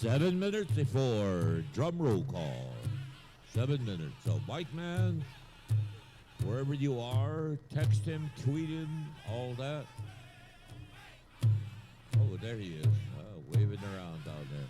7 minutes before drum roll call. 7 minutes. So, Mike Man, wherever you are, text him, tweet him, all that. Oh, there he is, waving around down there.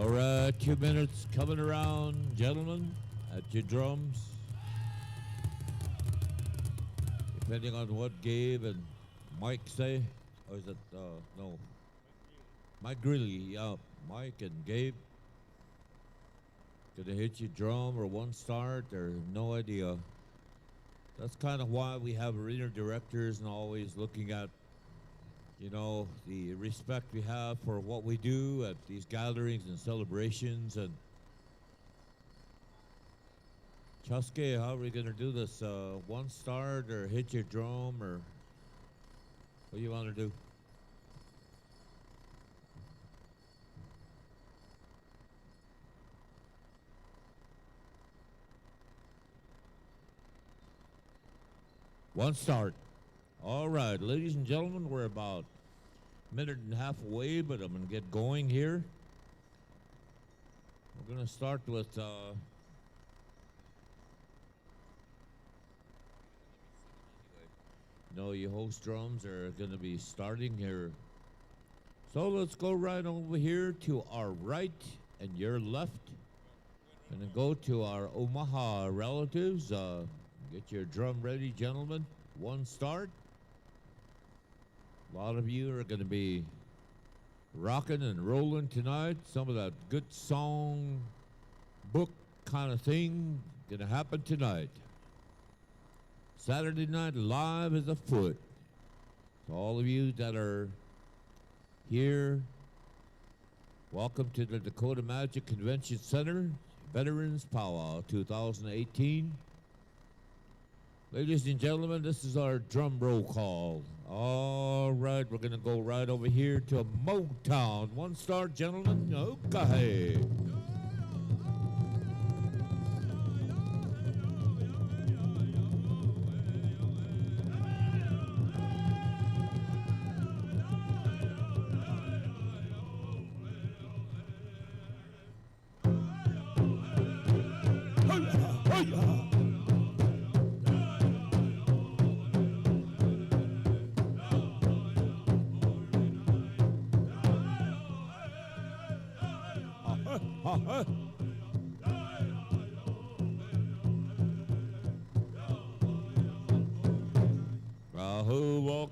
All right, 2 minutes coming around, gentlemen, at your drums. Depending on what Gabe and Mike say. Or is it, no. Mike Greeley, yeah. Mike and Gabe. Gonna hit your drum or one start or no idea. That's kind of why we have arena directors and always looking at, you know, the respect we have for what we do at these gatherings and celebrations. And Chuske, how are we gonna do this? One start or hit your drum or what do you want to do? One start. All right, ladies and gentlemen, we're about a minute and a half away, but I'm going to get going here. We're going to start with no, you host drums are going to be starting here. So let's go right over here to our right and your left. And then go to our Omaha relatives. Get your drum ready, gentlemen. One start. A lot of you are going to be rocking and rolling tonight. Some of that good song book kind of thing going to happen tonight. Saturday Night Live is afoot. So all of you that are here, welcome to the Dakota Magic Convention Center, Veterans Pow Wow 2018. Ladies and gentlemen, this is our drum roll call. All right, we're going to go right over here to Motown. One star, gentlemen. Okay.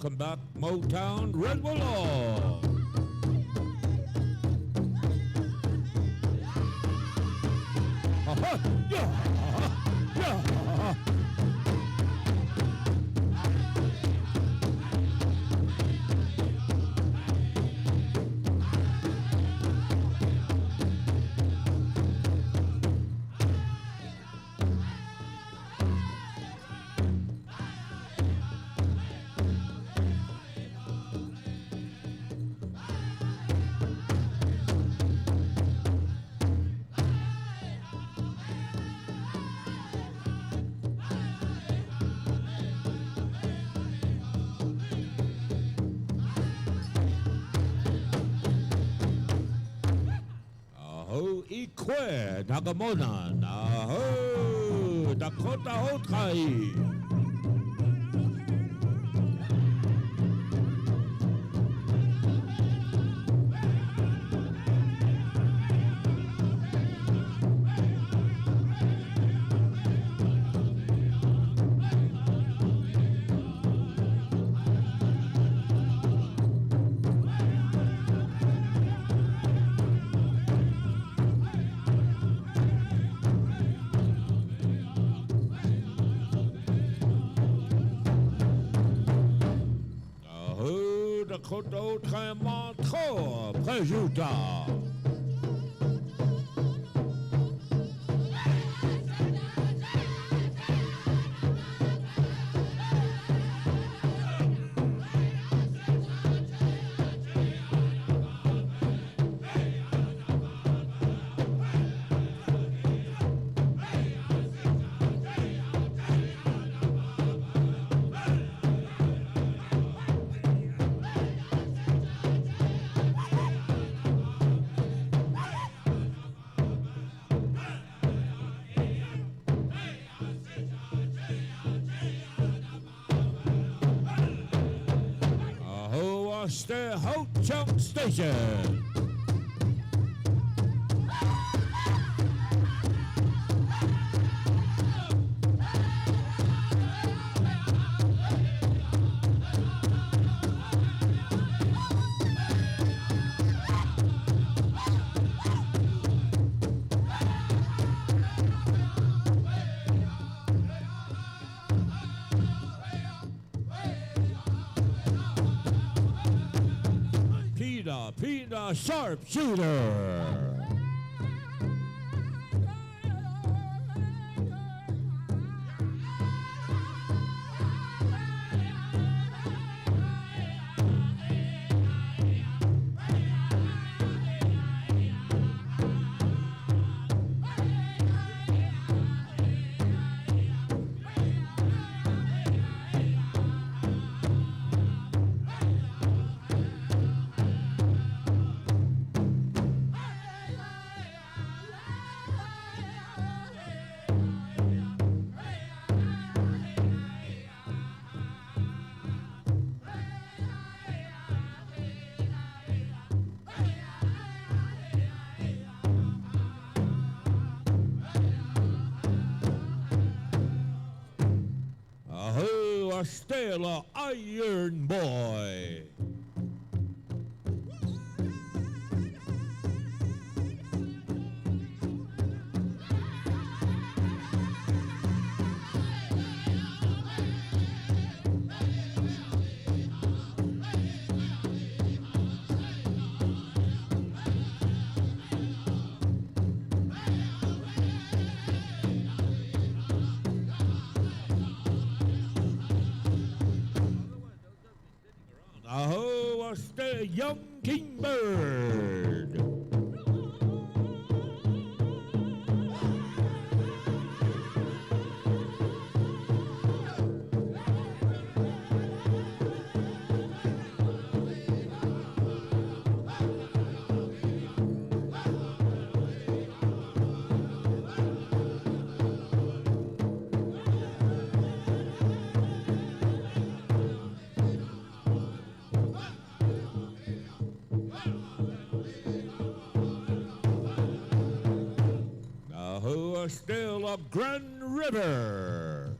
Welcome back, Motown, Red Willow. Ikwe, Nagamona, Naho, Dakota Hotrai. Dakota Hotrai, Prejuta. Stay Ho Chunk Station. Pina Sharpshooter. Ahoo, Stella Iron Boy. Ahoo, stay young kingbird. Ahoo, still up Grand River.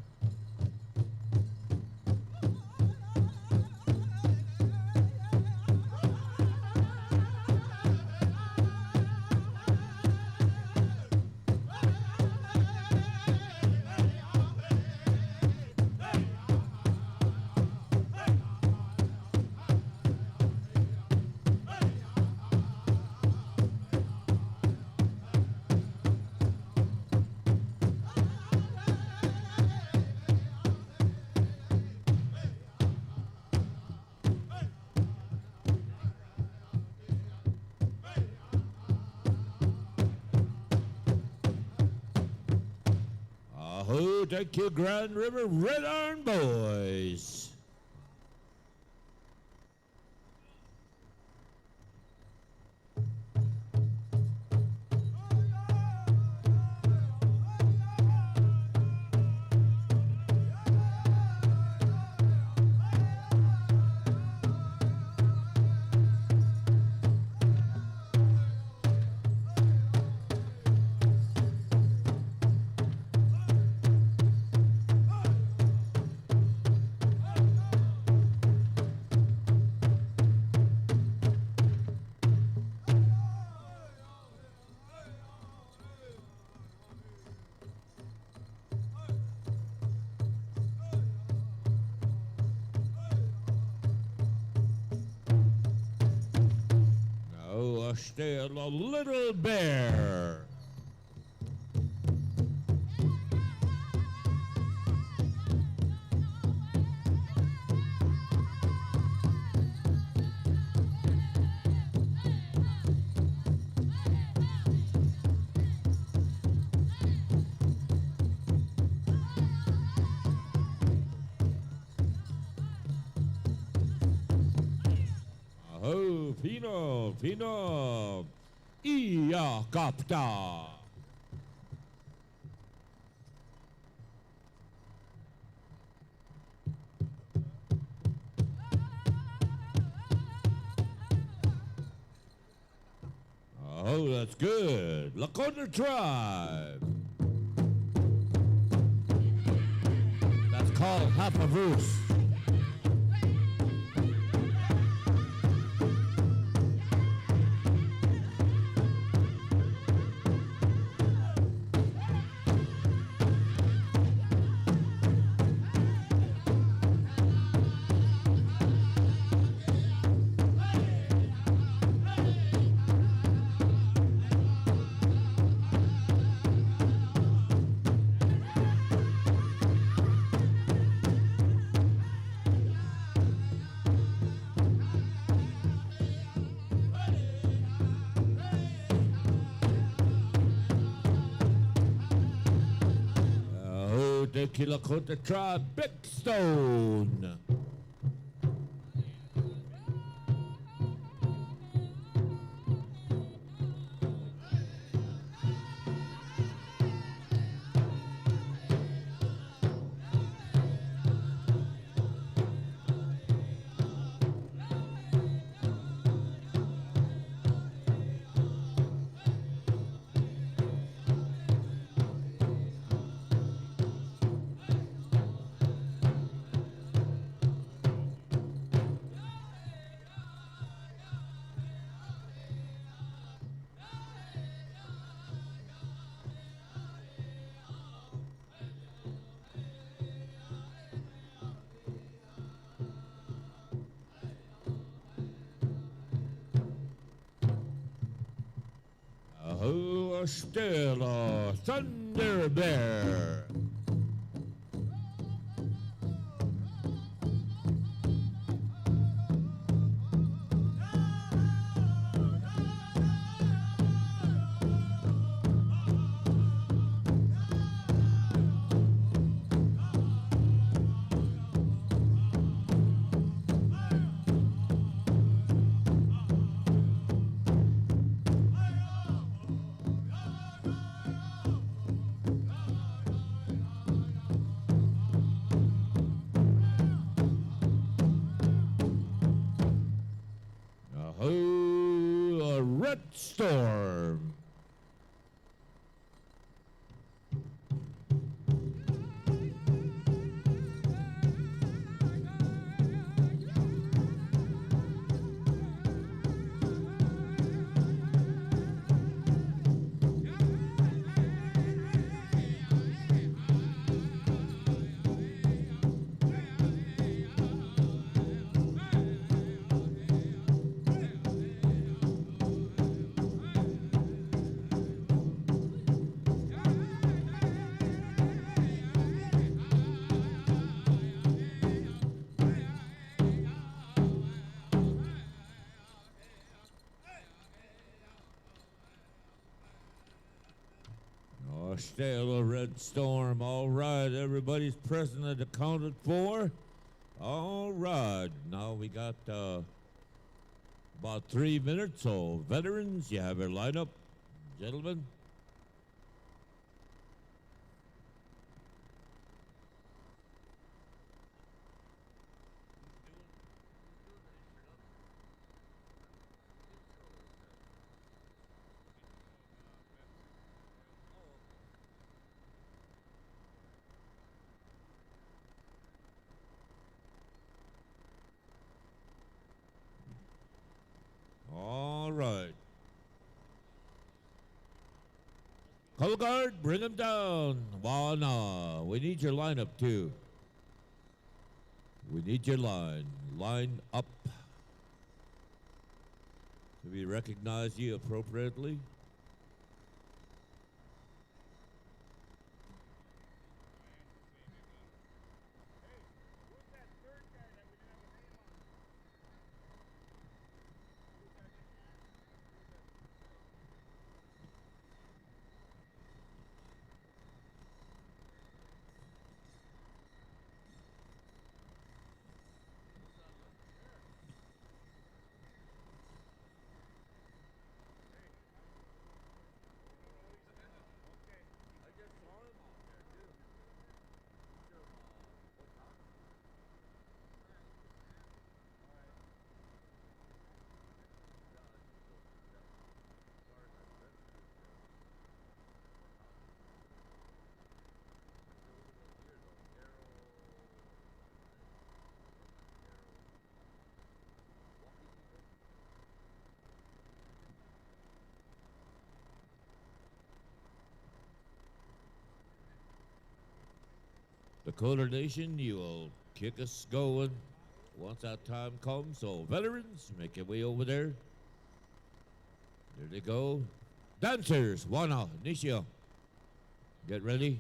Ahoo, thank you, Grand River Red Iron Boys. Now, still a little bear. Oh, Pino, Iya Kapta. Oh, that's good. Lakota tribe. That's called half a verse. the Kilakota tribe, Big Stone. Who are still a Thunder Bear? Who a Red Storm? Still a Red Storm. All right, everybody's present and accounted for. All right, now we got about 3 minutes. So, veterans, you have your lineup, gentlemen. All right. Color guard, bring him down. Wana, we need your lineup too. We need your line. Line up. Do we recognize you appropriately? Dakota Nation, you will kick us going once that time comes. So, veterans, make your way over there. There they go. Dancers, Wana, Nishio, get ready.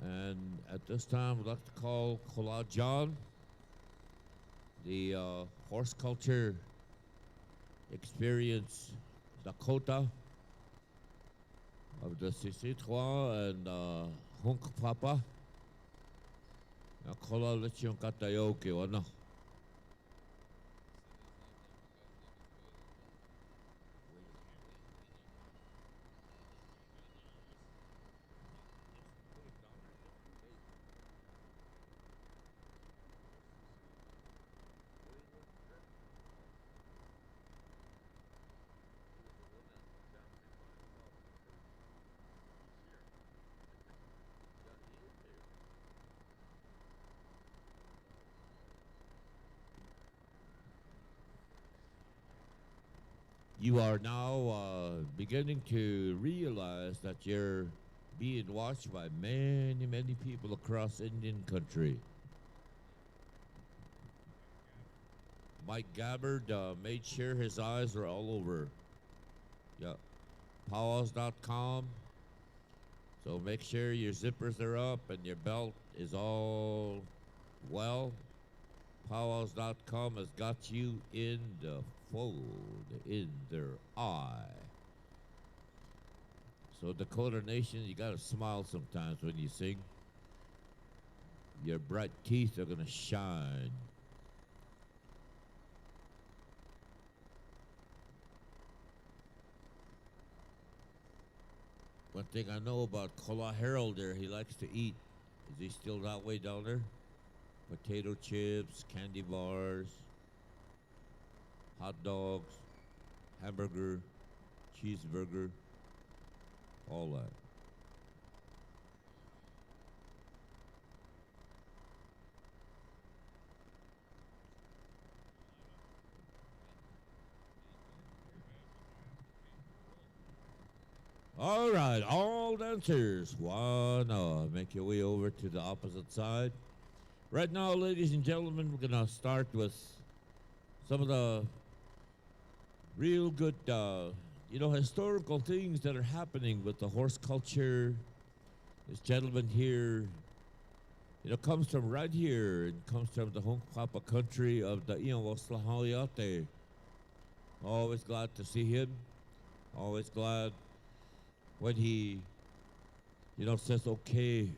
And at this time, we'd like to call Kola John, the horse culture experience Dakota of the Sisseton and Hunk Papa. Na kola lechion katayoke wana. You are now beginning to realize that you're being watched by many, many people across Indian country. Mike Gabbard made sure his eyes were all over. Yeah, PowWows.com. So make sure your zippers are up and your belt is all well. PowWows.com has got you in the fold, in their eye. So Dakota Nation, you gotta smile sometimes when you sing. Your bright teeth are gonna shine. One thing I know about Kola Harold there, he likes to eat. Is he still that way down there? Potato chips, candy bars, hot dogs, hamburger, cheeseburger, all that. All right, all dancers, make your way over to the opposite side. Right now, ladies and gentlemen, we're gonna start with some of the real good, historical things that are happening with the horse culture. This gentleman here, comes from right here. It comes from the Hunk Papa country of the Ianwaslahayate. Always glad to see him. Always glad when he, says, okay,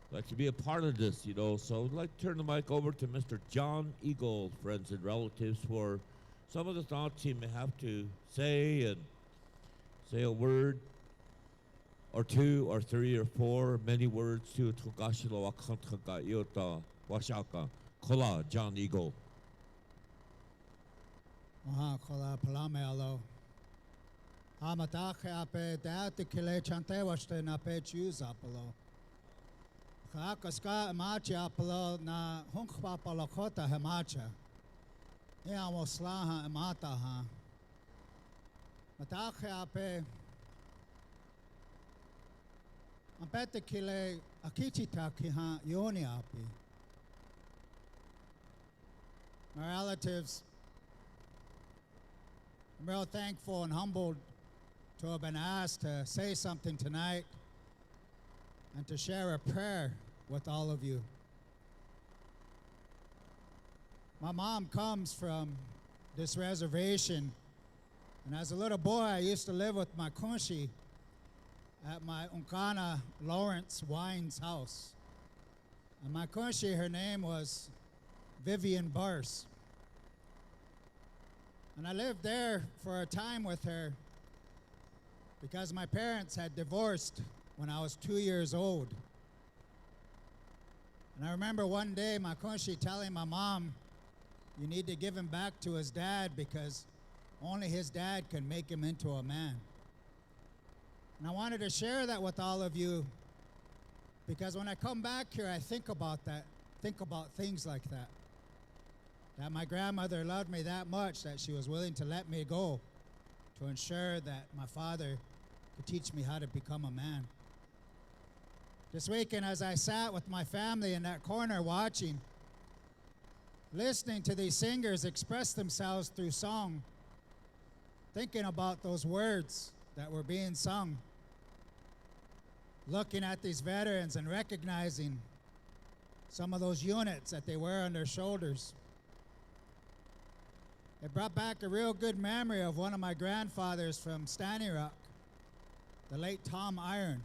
like to be a part of this, So I'd like to turn the mic over to Mr. John Eagle, friends and relatives, for some of the thoughts he may have to say, and say a word or two or three or four, many words to Tugashilo Wakantaka Iota Washaka. Kola, John Eagle. Kola Palame alo. Amatache ape deate kile chante washte na pe choose apolo. Kaakaska machi apolo na hunkpa palakota hemacha. Ia moslaha emata ha. Matache ape apete kile akichita kiha yoni api. My relatives, I'm real thankful and humbled to have been asked to say something tonight and to share a prayer with all of you. My mom comes from this reservation, and as a little boy, I used to live with my kunshi at my Unkana Lawrence Wine's house. And my kunshi, her name was Vivian Bars. And I lived there for a time with her because my parents had divorced when I was 2 years old. And I remember one day my kunshi telling my mom, you need to give him back to his dad because only his dad can make him into a man. And I wanted to share that with all of you because when I come back here, I think about that, think about things like that. That my grandmother loved me that much that she was willing to let me go to ensure that my father could teach me how to become a man. This weekend, as I sat with my family in that corner watching, listening to these singers express themselves through song, thinking about those words that were being sung, looking at these veterans and recognizing some of those units that they wear on their shoulders. It brought back a real good memory of one of my grandfathers from Stony Rock. the late Tom Iron,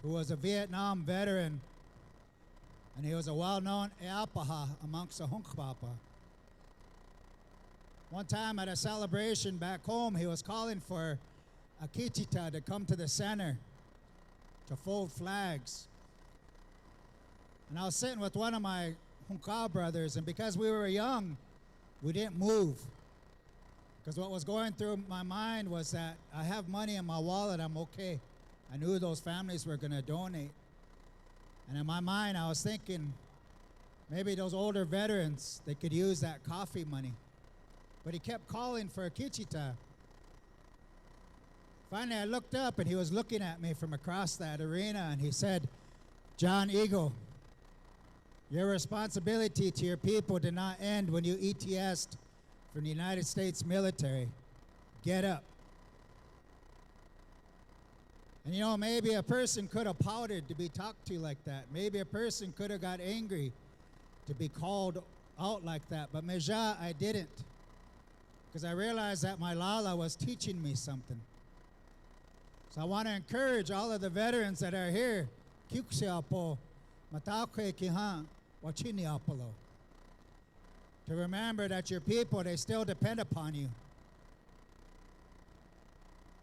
who was a Vietnam veteran, and he was a well-known Eapaha amongst the Hunkpapa. One time at a celebration back home, he was calling for a Kichita to come to the center to fold flags. And I was sitting with one of my Hunka brothers, and because we were young, we didn't move. Because what was going through my mind was that I have money in my wallet, I'm okay. I knew those families were going to donate. And in my mind, I was thinking, maybe those older veterans, they could use that coffee money. But he kept calling for a Kichita. Finally, I looked up, and he was looking at me from across that arena, and he said, John Eagle, your responsibility to your people did not end when you ETS'd from the United States military. Get up. And you know, maybe a person could have pouted to be talked to like that. Maybe a person could have got angry to be called out like that. But Meja, I didn't. Because I realized that my Lala was teaching me something. So I want to encourage all of the veterans that are here, Kyuksiapo, Matakwe Kihan, Wachiniapolo, to remember that your people, they still depend upon you.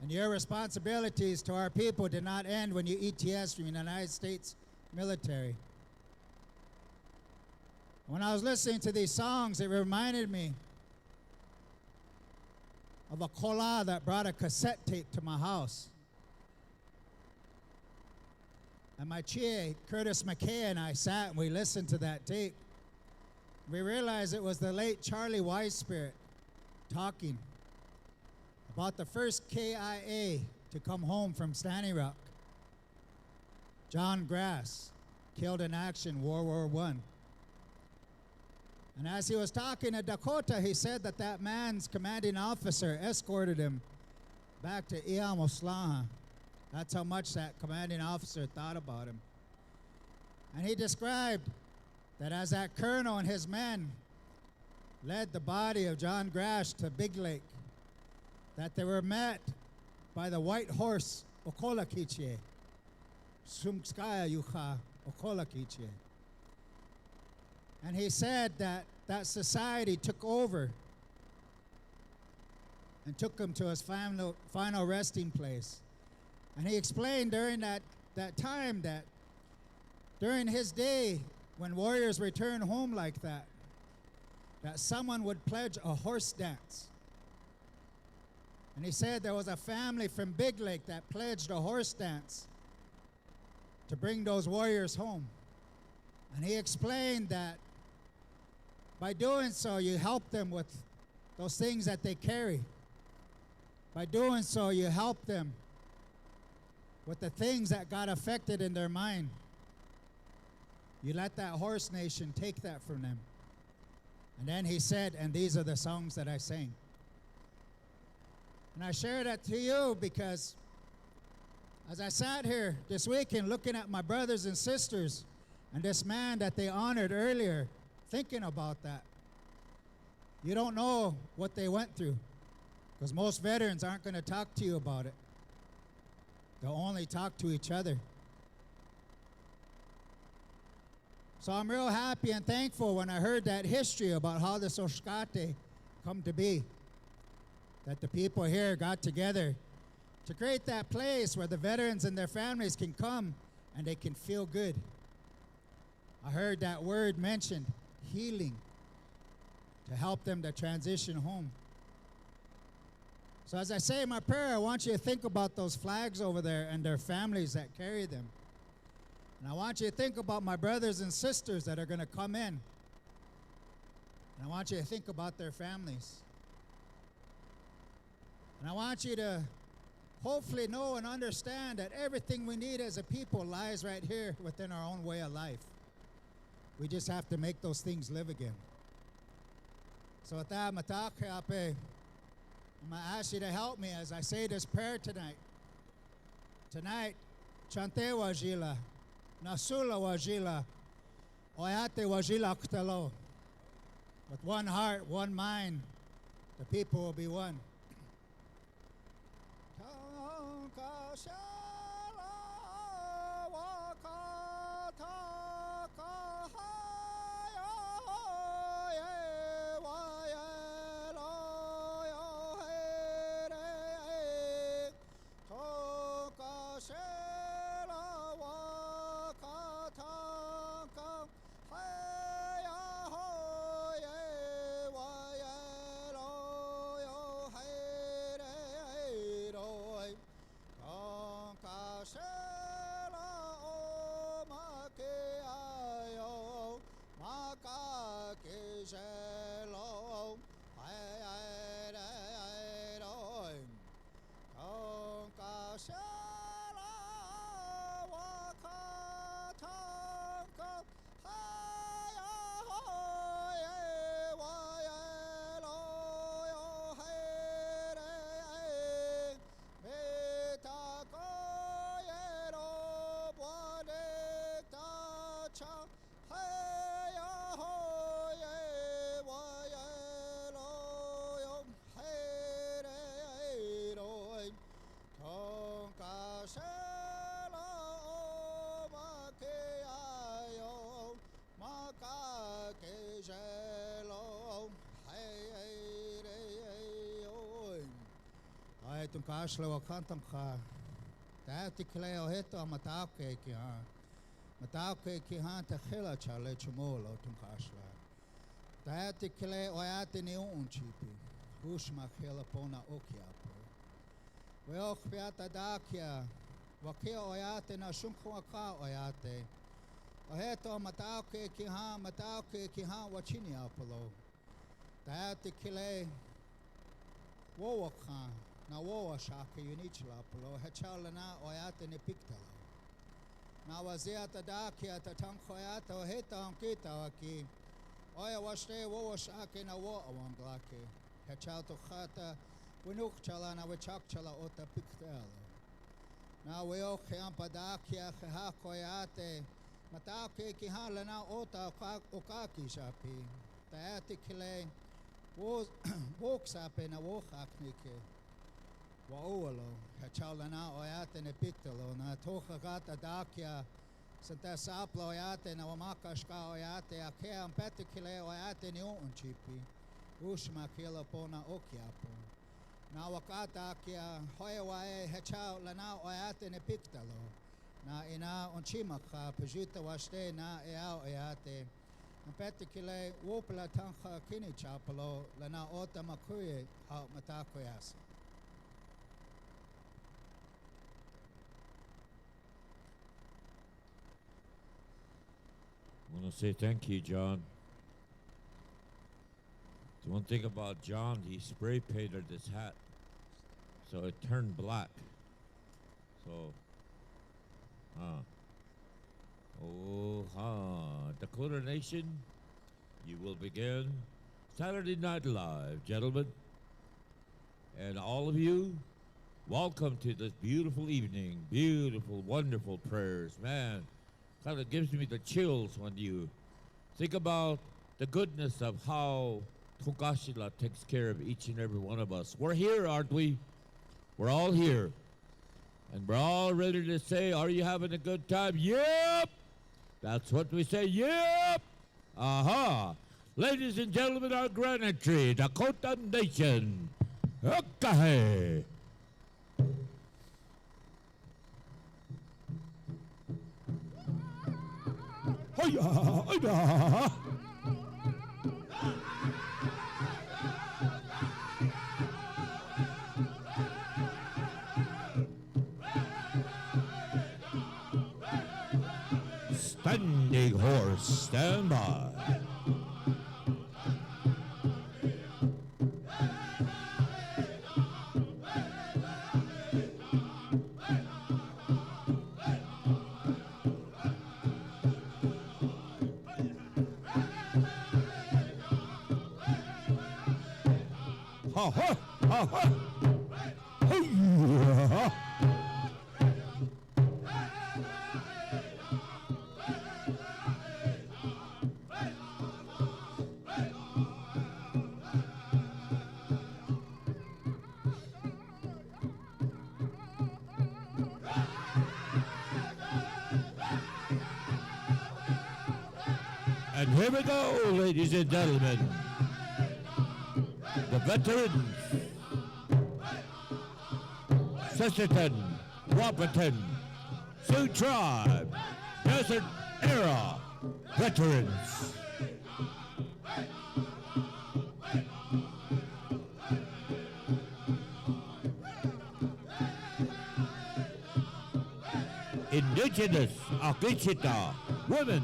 And your responsibilities to our people did not end when you ETS from the United States military. When I was listening to these songs, it reminded me of a kola that brought a cassette tape to my house. And my chie, Curtis McKay, and I sat and we listened to that tape. We realized it was the late Charlie Weisspirit talking about the first KIA to come home from Stony Rock. John Grass, killed in action, World War I. And as he was talking to Dakota, he said that that man's commanding officer escorted him back to Iamoslaha. That's how much that commanding officer thought about him. And he described that as that colonel and his men led the body of John Grash to Big Lake, that they were met by the white horse Okolakiche, Sumskaya Yucha Okolakiche. And he said that that society took over and took him to his final resting place. And he explained during that time that during his day, when warriors return home like that someone would pledge a horse dance. And he said there was a family from Big Lake that pledged a horse dance to bring those warriors home. And he explained that by doing so, you help them with those things that they carry. By doing so, you help them with the things that got affected in their mind. You let that horse nation take that from them. And then he said, and these are the songs that I sang. And I share that to you because as I sat here this weekend looking at my brothers and sisters and this man that they honored earlier, thinking about that, you don't know what they went through because most veterans aren't going to talk to you about it. They'll only talk to each other. So I'm real happy and thankful when I heard that history about how the Soshkate come to be. That the people here got together to create that place where the veterans and their families can come and they can feel good. I heard that word mentioned, healing, to help them to transition home. So as I say in my prayer, I want you to think about those flags over there and their families that carry them. And I want you to think about my brothers and sisters that are going to come in. And I want you to think about their families. And I want you to hopefully know and understand that everything we need as a people lies right here within our own way of life. We just have to make those things live again. So with that, I'm going to ask you to help me as I say this prayer tonight. Tonight, Chante wajila, Nasula wajila, Oyate wajila ktalo. With one heart, one mind, the people will be one. Ai tung kaslo wa kantam kha. Ta tikle o heto matao ke ki ha. Matao ke ki ha ta khela chale chmolo tung kasla. Ta tikle o ate ni un chipi. Hush ma khela pona okiapo. We o khpiata dakia. Wa ke o ate na shunkhwa ka o ate. O heto matao ke ki ha wa chini apolo. Ta tikle wo kha. Na wo shaka unichla polo hechala na oyate ne piktalo. Na waziata dakia tatankoyata o heta ankita aki. Oya washte wo shaka na wo awanglake. Hechal to khata winukchala na wachakchala ota piktalo. Na weo khiampa dakia kha koyate matake ki hala na ota okaki shapi. Taati kile wo woksape na wo khaknike. Waolo, hechala na oyate ne piktalo na tocha gata dakia santa sapla oyate na wamakashka oyate akea ampetikile oyate ni unchipi ushma kila pona okiapo na wakata akia hoyewae hechala na oyate ne piktalo na ina unchimaka pejita washte na ea oyate ampetikile wopla tancha kini chapalo lana ota makuye ha matakoyasa. I want to say thank you, John. The one thing about John, he spray painted his hat, so it turned black. So, Dakota Nation, you will begin Saturday Night Live, gentlemen. And all of you, welcome to this beautiful evening. Beautiful, wonderful prayers. Man, kind of gives me the chills when you think about the goodness of how Togashila takes care of each and every one of us. We're here, aren't we? We're all here. And we're all ready to say, are you having a good time? Yep! That's what we say, yep! Aha! Ladies and gentlemen, our grand entry, Dakota Nation. Okay. Hiya, hiya. Standing horse, stand by. Ha ha ha ha. Hiya. And here we go, ladies and gentlemen. The veterans. Sisseton, Wapaton, Sioux Tribe, Desert Era veterans. Indigenous Akishita women.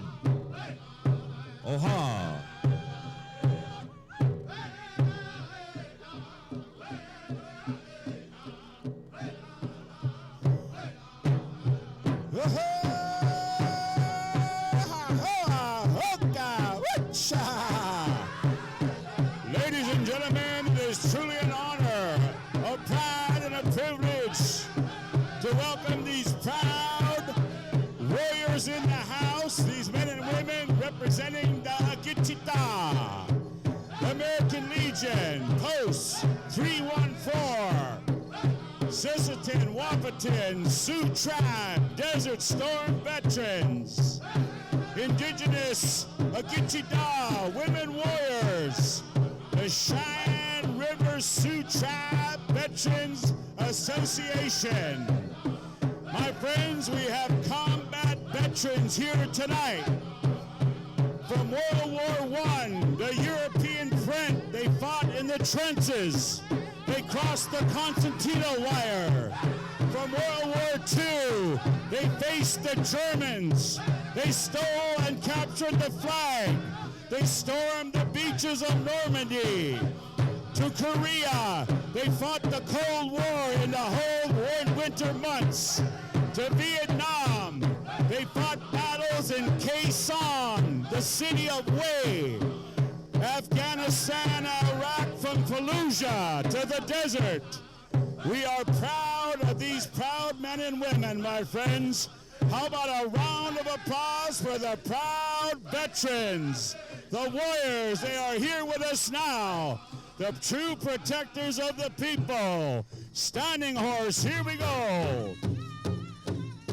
Oha. Ladies and gentlemen, it is truly an honor, a pride, and a privilege to welcome these proud warriors in the house, these men and women representing the Akichita, American Legion, Post 314, Sisseton, Wapaton, Sioux Tribe, Desert Storm veterans, Indigenous Akichita women warriors, the Cheyenne River Sioux Tribe Veterans Association. My friends, we have combat veterans here tonight. From World War I, the European front, they fought in the trenches. They crossed the Concertina wire. From World War II, they faced the Germans. They stole and captured the flag. They stormed the beaches of Normandy. To Korea, they fought the Cold War in the whole winter months. To Vietnam, they fought battles in Khe Sanh, the city of Hue. Afghanistan, Iraq, from Fallujah to the desert. We are proud of these proud men and women, my friends. How about a round of applause for the proud veterans, the warriors? They are here with us now, the true protectors of the people. Standing Horse, here we go.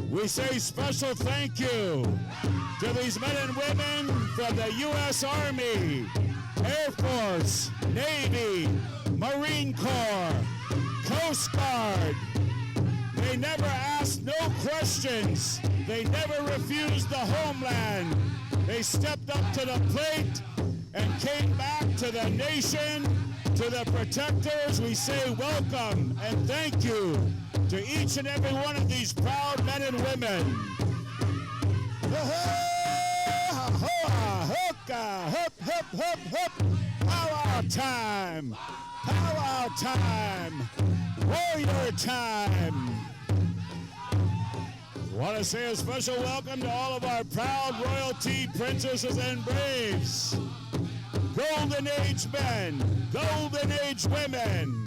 We say special thank you to these men and women from the U.S. Army, Air Force, Navy, Marine Corps, Coast Guard. They never asked no questions. They never refused the homeland. They stepped up to the plate and came back to the nation, to the protectors. We say welcome and thank you to each and every one of these proud men and women. Powwow time! Powwow time! Warrior time! Want to say a special welcome to all of our proud royalty, princesses, and braves. Golden Age men, Golden Age women,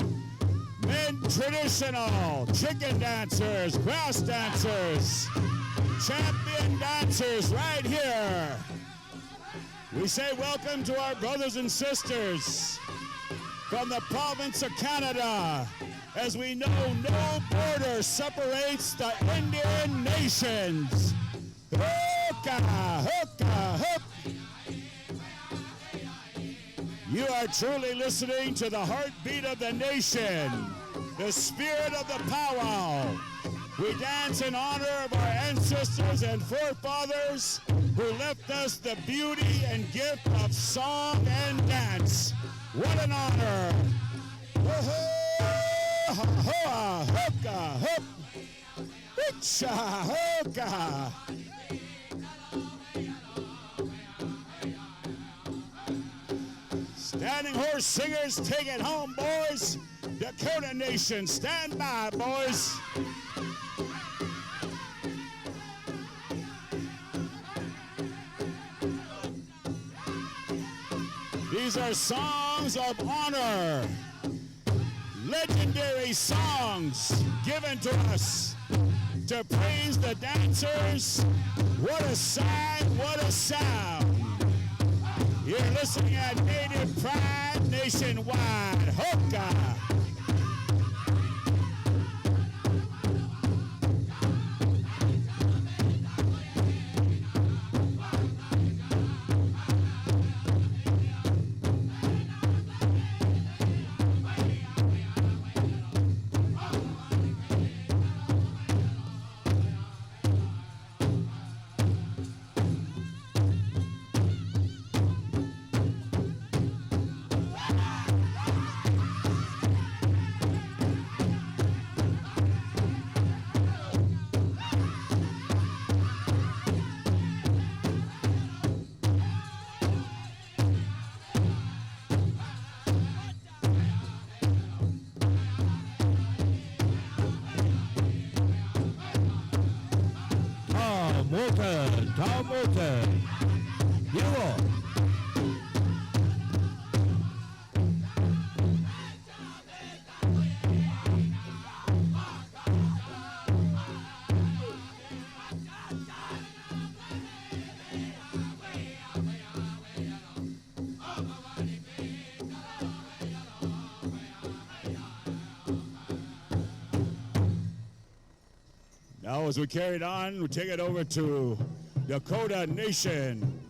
men traditional, chicken dancers, grass dancers, champion dancers right here. We say welcome to our brothers and sisters from the province of Canada. As we know, no border separates the Indian nations. Hooka, hooka, hook. You are truly listening to the heartbeat of the nation, the spirit of the powwow. We dance in honor of our ancestors and forefathers who left us the beauty and gift of song and dance. What an honor. Standing Horse singers, take it home, boys. Dakota Nation, stand by, boys. These are songs of honor, legendary songs given to us to praise the dancers. What a sight, what a sound. You're listening at Native Pride Nationwide. Hoka! Tom Moulton. You all. Now, as we carry it on, we take it over to Dakota Nation.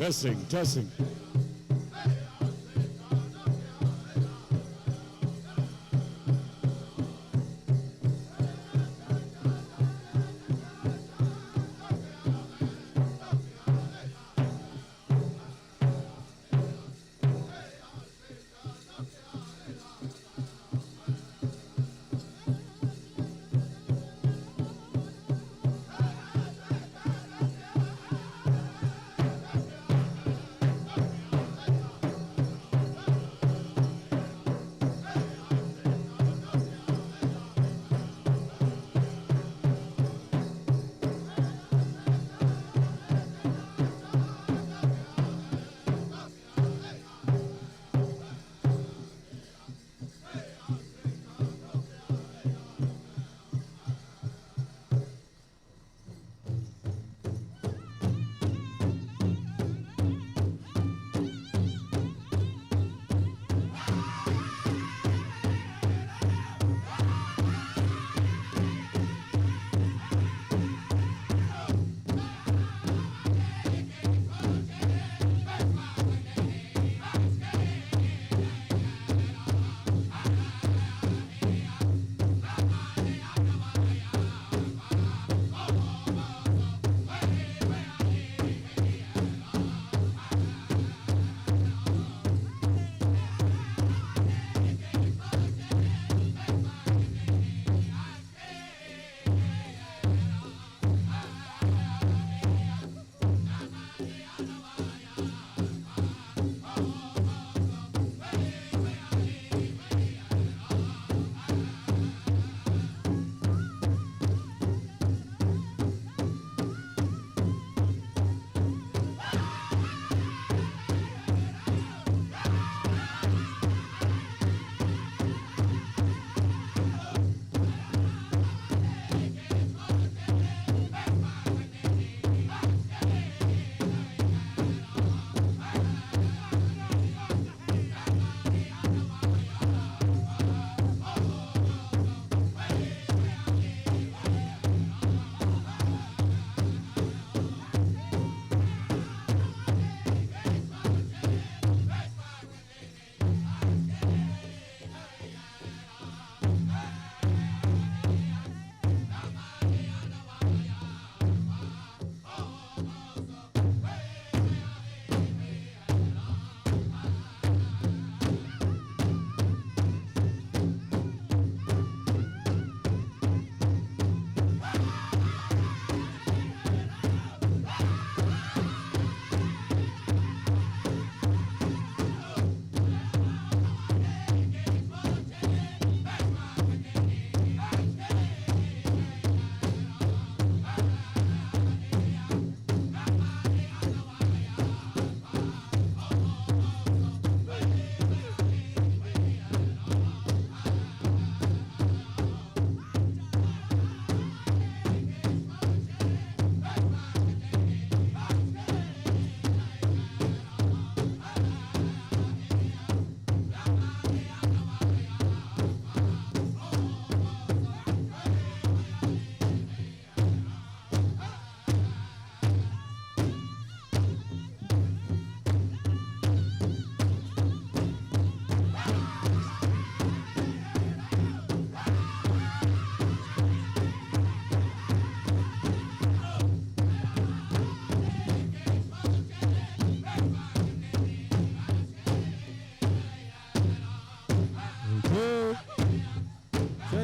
Testing, testing.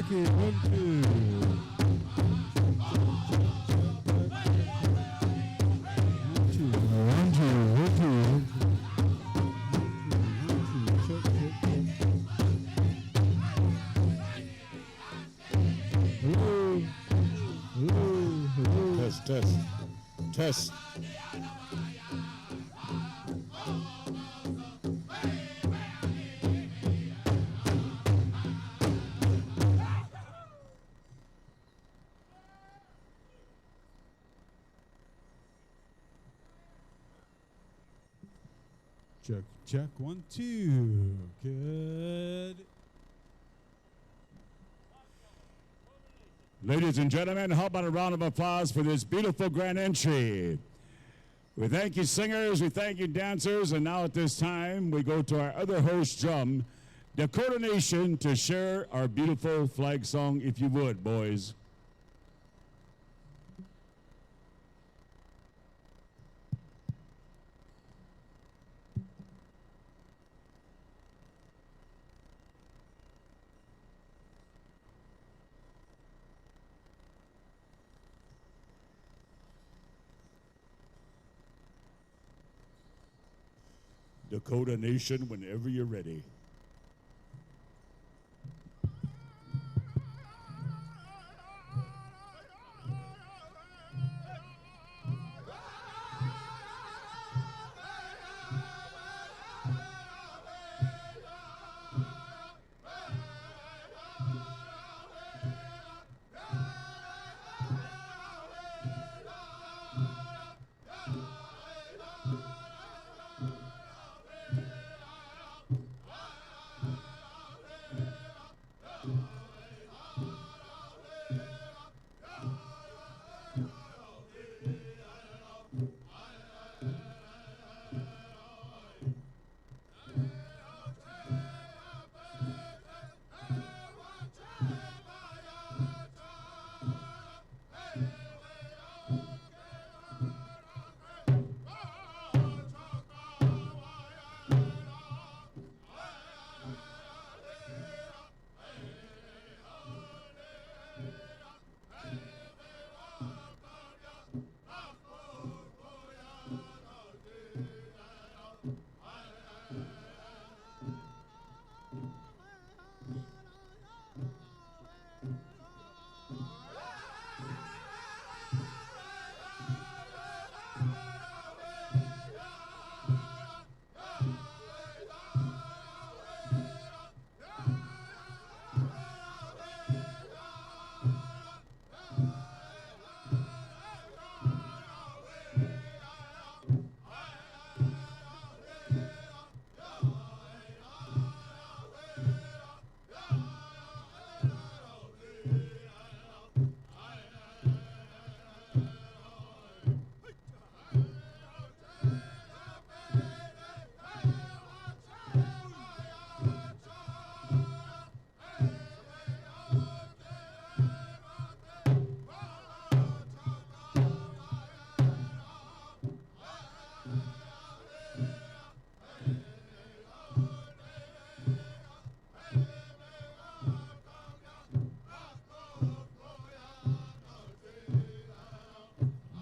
two, 1, 2. Test. Check, 1, 2. Good. Ladies and gentlemen, how about a round of applause for this beautiful grand entry? We thank you singers, we thank you dancers, and now at this time we go to our other host drum, Dakota Nation, to share our beautiful flag song, if you would, boys. Dakota Nation, whenever you're ready.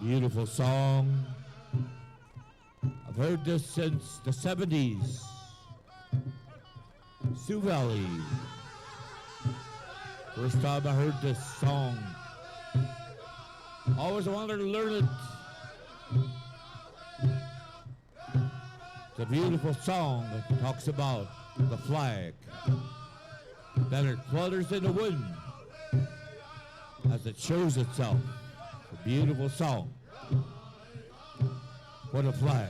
Beautiful song. I've heard this since the 70s. Sioux Valley. First time I heard this song. Always wanted to learn it. It's a beautiful song that talks about the flag. That it flutters in the wind as it shows itself. A beautiful song. What a flag.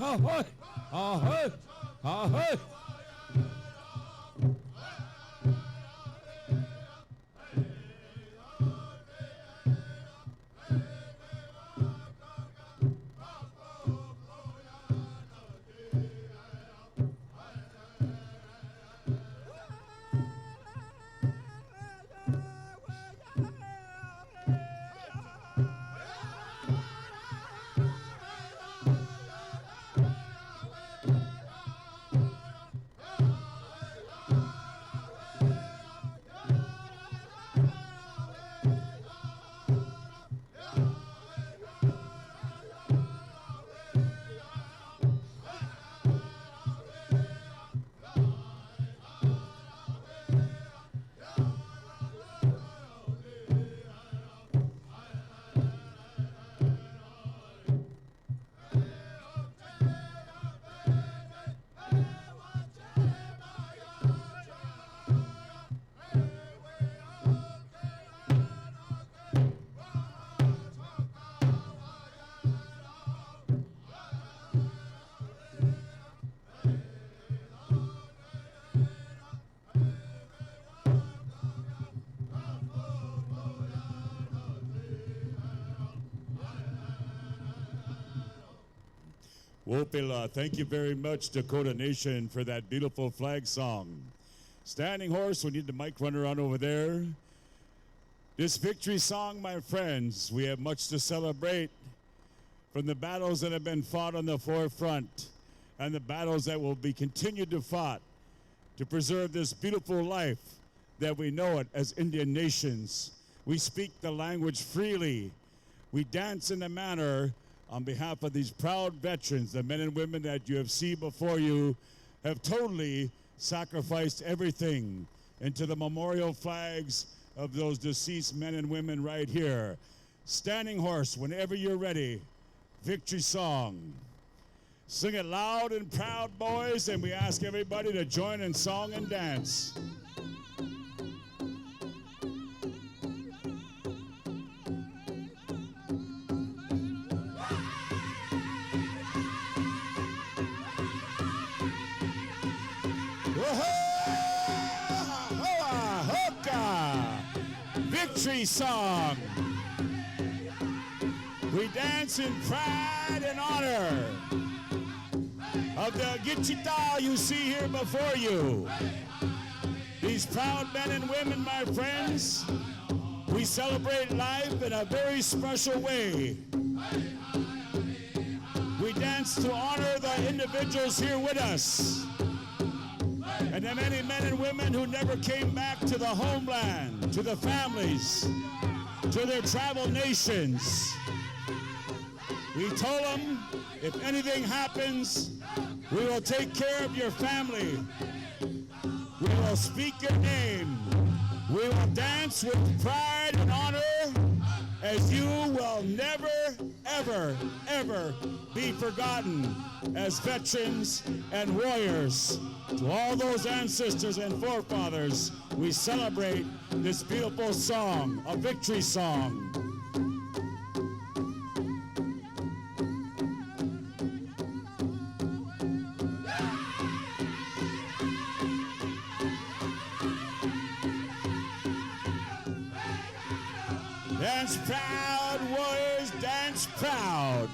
Ahoy! Ahoy! Ahoy! Wopila, thank you very much, Dakota Nation, for that beautiful flag song. Standing Horse, we need the mic runner on over there. This victory song, my friends, we have much to celebrate from the battles that have been fought on the forefront and the battles that will be continued to fought to preserve this beautiful life that we know it as Indian nations. We speak the language freely. We dance in a manner on behalf of these proud veterans, the men and women that you have seen before you have totally sacrificed everything into the memorial flags of those deceased men and women right here. Standing Horse, whenever you're ready, victory song. Sing it loud and proud, boys, and we ask everybody to join in song and dance. Victory song. We dance in pride and honor of the Gichita you see here before you. These proud men and women, my friends, we celebrate life in a very special way. We dance to honor the individuals here with us and the many men and women who never came back to the homeland, to the families, to their tribal nations. We told them, if anything happens, we will take care of your family. We will speak your name. We will dance with pride and honor as you will never, ever, ever be forgotten as veterans and warriors. To all those ancestors and forefathers, we celebrate this beautiful song, a victory song. Dance proud, warriors, dance proud.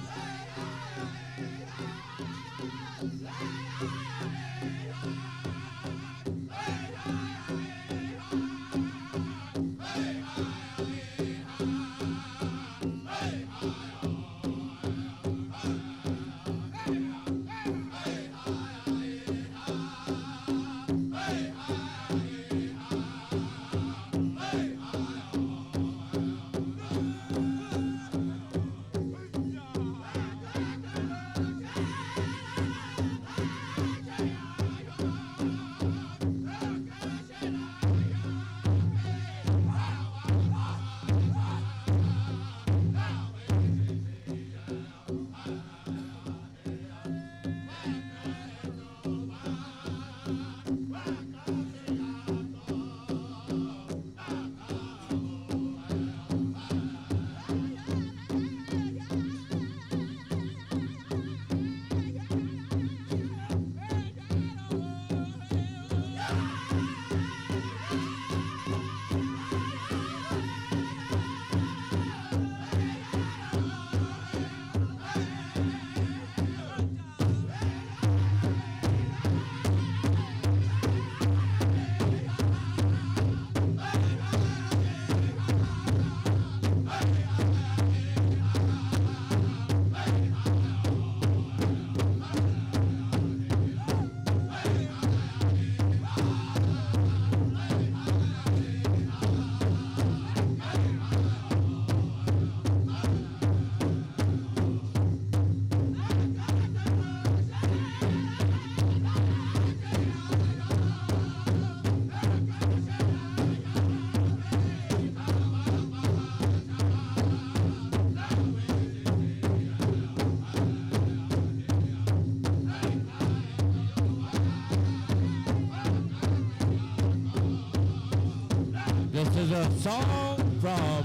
This is a song from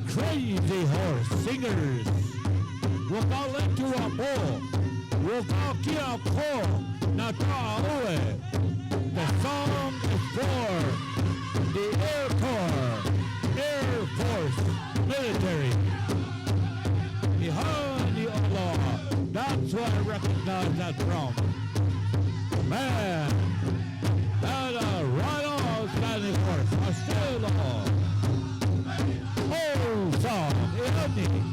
Crazy Horse Singers. We'll call into a bull. We'll call Kia Po Nataue. The song is for the Air Corps, Air Force, military. Behind the Allah, that's what I recognize that from? Man, and a right on standing horse, a still on. Oh, song, Eoni.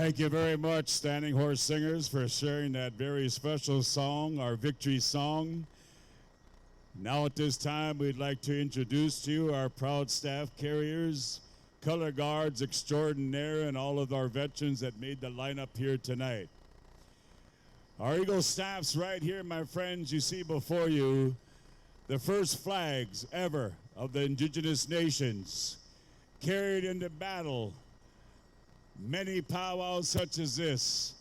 Thank you very much, Standing Horse Singers, for sharing that very special song, our victory song. Now at this time, we'd like to introduce to you our proud staff carriers, color guards extraordinaire, and all of our veterans that made the lineup here tonight. Our Eagle staff's right here, my friends, you see before you, the first flags ever of the indigenous nations, carried into battle. Many powwows such as this,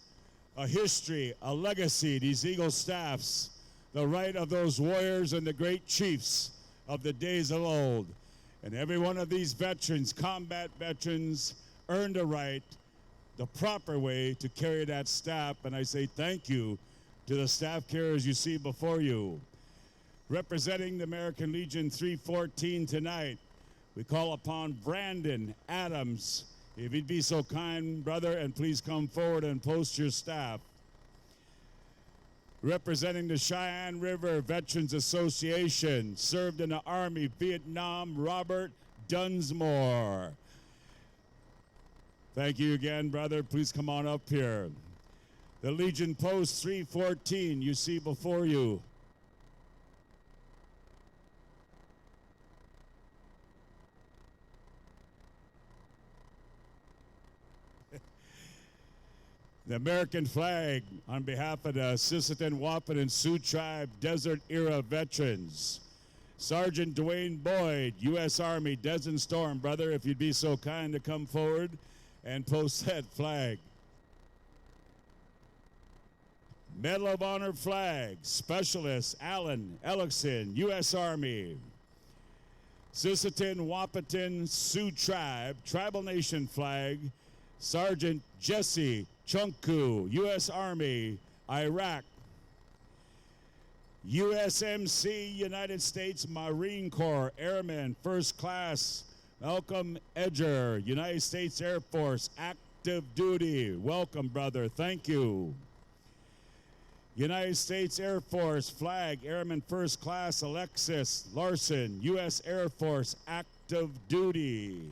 a history, a legacy, these Eagle staffs, the right of those warriors and the great chiefs of the days of old. And every one of these veterans, combat veterans, earned a right, the proper way to carry that staff. And I say thank you to the staff carriers you see before you. Representing the American Legion 314 tonight, we call upon Brandon Adams. If you'd be so kind, brother, and please come forward and post your staff. Representing the Cheyenne River Veterans Association, served in the Army, Vietnam, Robert Dunsmore. Thank you again, brother. Please come on up here. The Legion Post 314 you see before you. The American flag on behalf of the Sisseton, Wapun, and Sioux Tribe Desert Era veterans. Sergeant Dwayne Boyd, U.S. Army, Desert Storm, brother, if you'd be so kind to come forward and post that flag. Medal of Honor flag, Specialist Alan Ellickson, U.S. Army. Sisseton, Wahpeton, Sioux Tribe, Tribal Nation flag, Sergeant Jesse Chunku, U.S. Army, Iraq. USMC, United States Marine Corps, Airman, First Class, Malcolm Edger, United States Air Force, active duty. Welcome, brother. Thank you. United States Air Force, flag, Airman First Class, Alexis Larson, U.S. Air Force, active duty.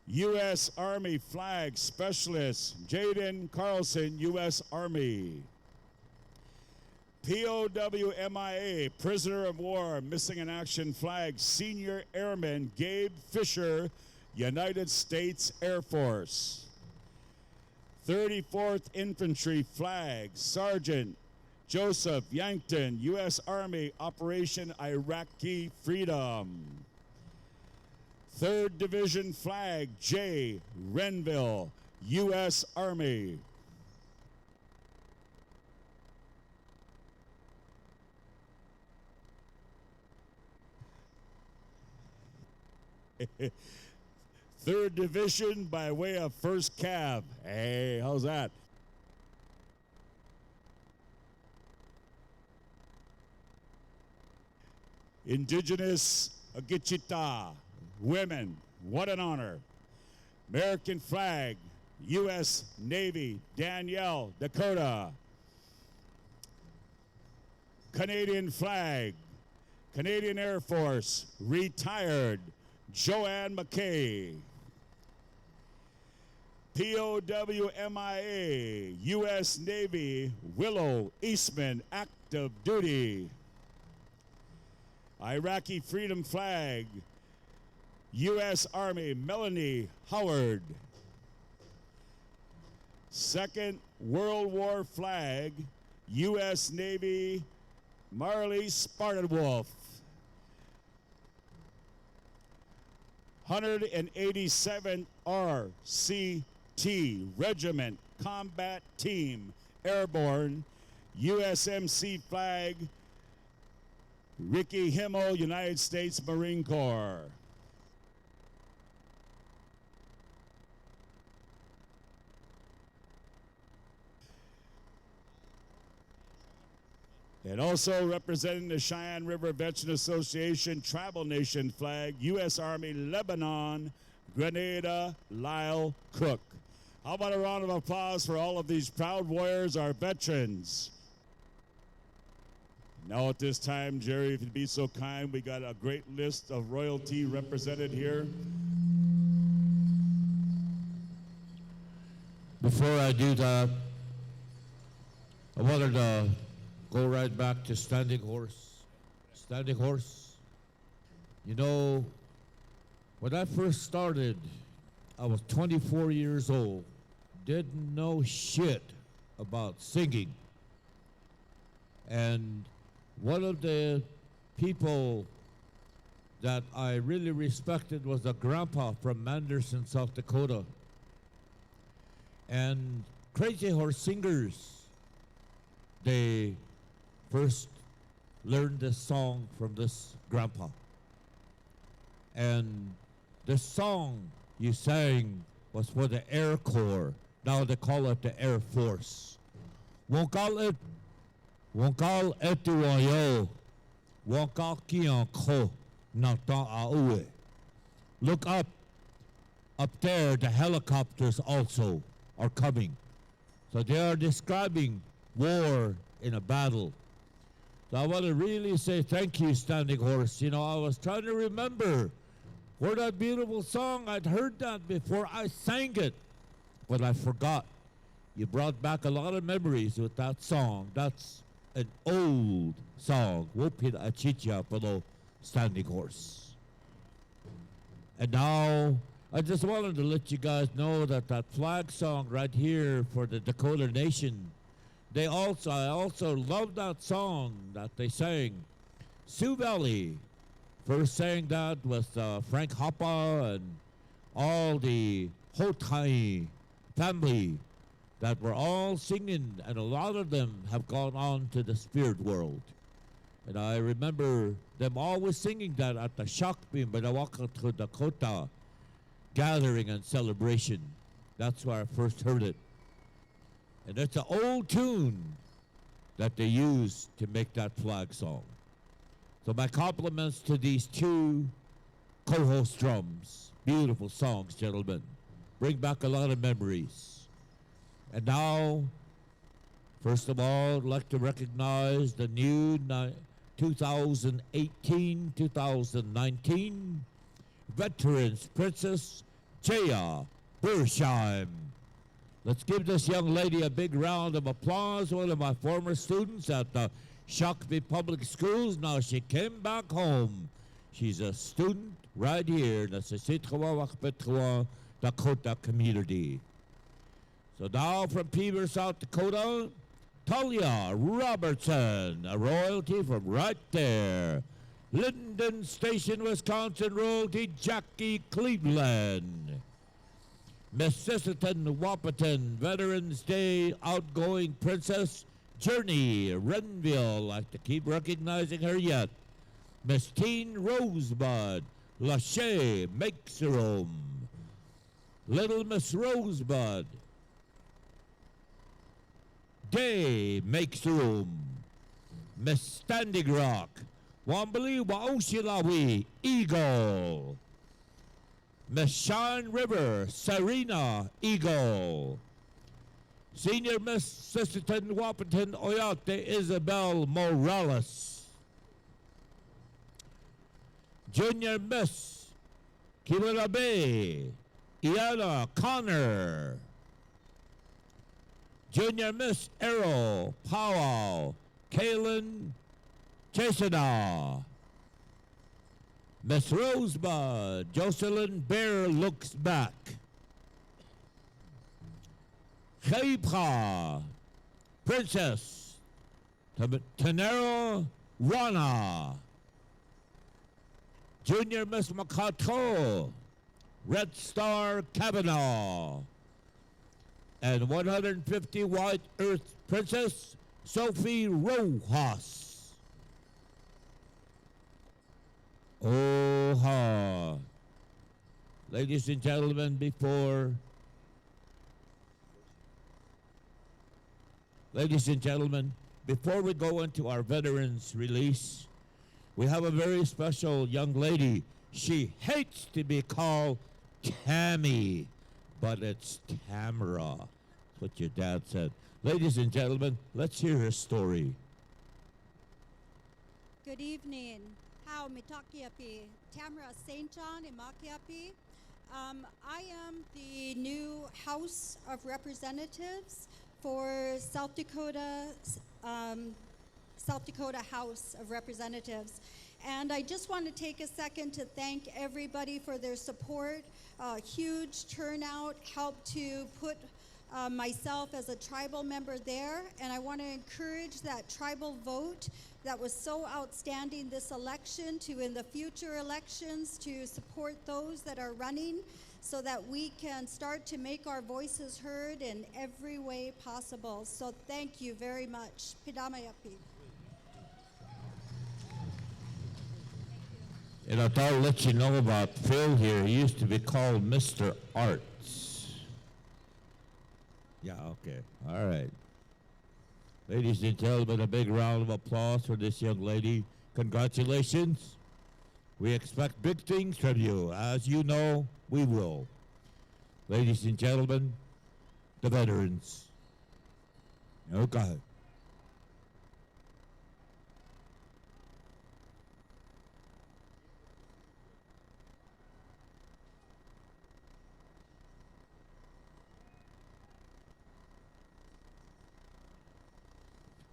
U.S. Army flag specialist, Jaden Carlson, U.S. Army. POW MIA, prisoner of war, missing in action flag, Senior Airman Gabe Fisher, United States Air Force. 34th Infantry flag, Sergeant Joseph Yankton, U.S. Army, Operation Iraqi Freedom. 3rd Division flag, J. Renville, U.S. Army. Third Division by way of 1st Cav. Hey, how's that? Indigenous Agichita. Women, what an honor. American flag, U.S. Navy, Danielle, Dakota. Canadian flag, Canadian Air Force, retired, Joanne McKay. POWMIA, U.S. Navy, Willow Eastman, active duty. Iraqi Freedom Flag, U.S. Army, Melanie Howard. Second World War Flag, U.S. Navy, Marley Spartanwolf. 187th RCT Regiment Combat Team Airborne, USMC Flag, Ricky Himmel, United States Marine Corps. And also representing the Cheyenne River Veteran Association Tribal Nation flag, U.S. Army Lebanon, Grenada, Lyle Cook. How about a round of applause for all of these proud warriors, our veterans? Now at this time, Jerry, if you'd be so kind, we got a great list of royalty represented here. Before I do that, I wanted to go right back to Standing Horse. Standing Horse. You know, when I first started, I was 24 years old. Didn't know shit about singing. And one of the people that I really respected was a grandpa from Manderson, South Dakota. And Crazy Horse Singers, they first learned this song from this grandpa. And the song you sang was for the Air Corps. Now they call it the Air Force. Wonkal etuayo, wonkal kianko, natan aue. Look up. Up there, the helicopters also are coming. So they are describing war in a battle. So I want to really say thank you, Standing Horse. You know, I was trying to remember where that beautiful song, I'd heard that before I sang it, but I forgot. You brought back a lot of memories with that song. That's an old song. Wopid Achicha below Standing Horse. And now, I just wanted to let you guys know that that flag song right here for the Dakota Nation, I also love that song that they sang. Sioux Valley first sang that with Frank Hoppa and all the Hotai family that were all singing, and a lot of them have gone on to the spirit world. And I remember them always singing that at the Shakbim, Benawaka to Dakota gathering and celebration. That's where I first heard it. And it's an old tune that they used to make that flag song. So my compliments to these two co-host drums. Beautiful songs, gentlemen. Bring back a lot of memories. And now, first of all, I'd like to recognize the new 2018-2019 Veterans Princess Jaya Bursheim. Let's give this young lady a big round of applause. One of my former students at the Shakopee Public Schools. Now she came back home. She's a student right here in the Sisseton Dakota community. So now from Peever, South Dakota, Talia Robertson, a royalty from right there. Linden Station, Wisconsin, royalty Jackie Cleveland. Miss Sisseton Wahpeton, Veterans Day outgoing princess, Journey Renville. Like to keep recognizing her yet. Miss Teen Rosebud, Lachey makes room. Little Miss Rosebud, Day makes room. Miss Standing Rock, Wambali Waoshilawi, Eagle. Miss Cheyenne River, Serena, Eagle. Senior Miss Sisseton Wapaton Oyate Isabel Morales. Junior Miss Kibera Bay Iana Connor. Junior Miss Arrow Pow Wow Kaylin Chesada. Miss Rosebud Jocelyn Bear Looks Back. Khaipha Princess Tenero Wana. Junior Miss Makato Red Star Kavanaugh. And 150 White Earth Princess Sophie Rojas. Oh-ha. Ladies and gentlemen, before we go into our veterans release, we have a very special young lady. She hates to be called Tammy, but it's Tamara. That's what your dad said. Ladies and gentlemen, let's hear her story. Good evening. How mitakiapi? Tamara St. John in Makiapi. I am the new House of Representatives for South Dakota House of Representatives. And I just want to take a second to thank everybody for their support. Huge turnout helped to put myself as a tribal member there, and I want to encourage that tribal vote that was so outstanding this election to in the future elections to support those that are running so that we can start to make our voices heard in every way possible. So thank you very much. Pidamayapi. And I thought I'd let you know about Phil here. He used to be called Mr. Arts. Yeah, okay. All right. Ladies and gentlemen, a big round of applause for this young lady. Congratulations. We expect big things from you. As you know, we will. Ladies and gentlemen, the veterans. Okay.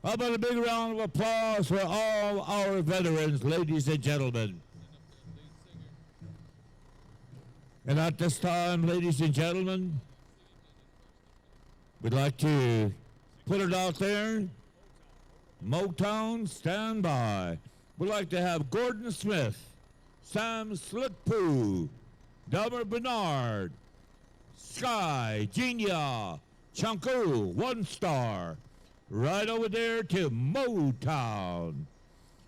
How about a big round of applause for all our veterans, ladies and gentlemen. And at this time, ladies and gentlemen, we'd like to put it out there. Motown, stand by. We'd like to have Gordon Smith, Sam Slickpoo, Delmer Bernard, Sky, Genia, Chunku, One Star, right over there to Motown.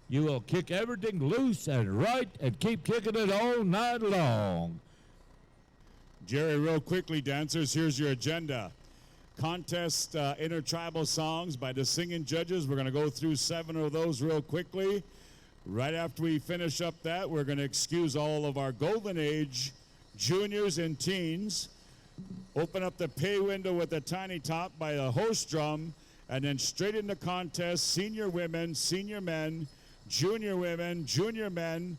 You will kick everything loose and right and keep kicking it all night long. Jerry, real quickly, dancers, here's your agenda. Contest intertribal songs by the singing judges. We're going to go through 7 of those real quickly. Right after we finish up that, we're going to excuse all of our golden age juniors and teens. Open up the pay window with a tiny top by a host drum, and then straight into contest, senior women, senior men, junior women, junior men,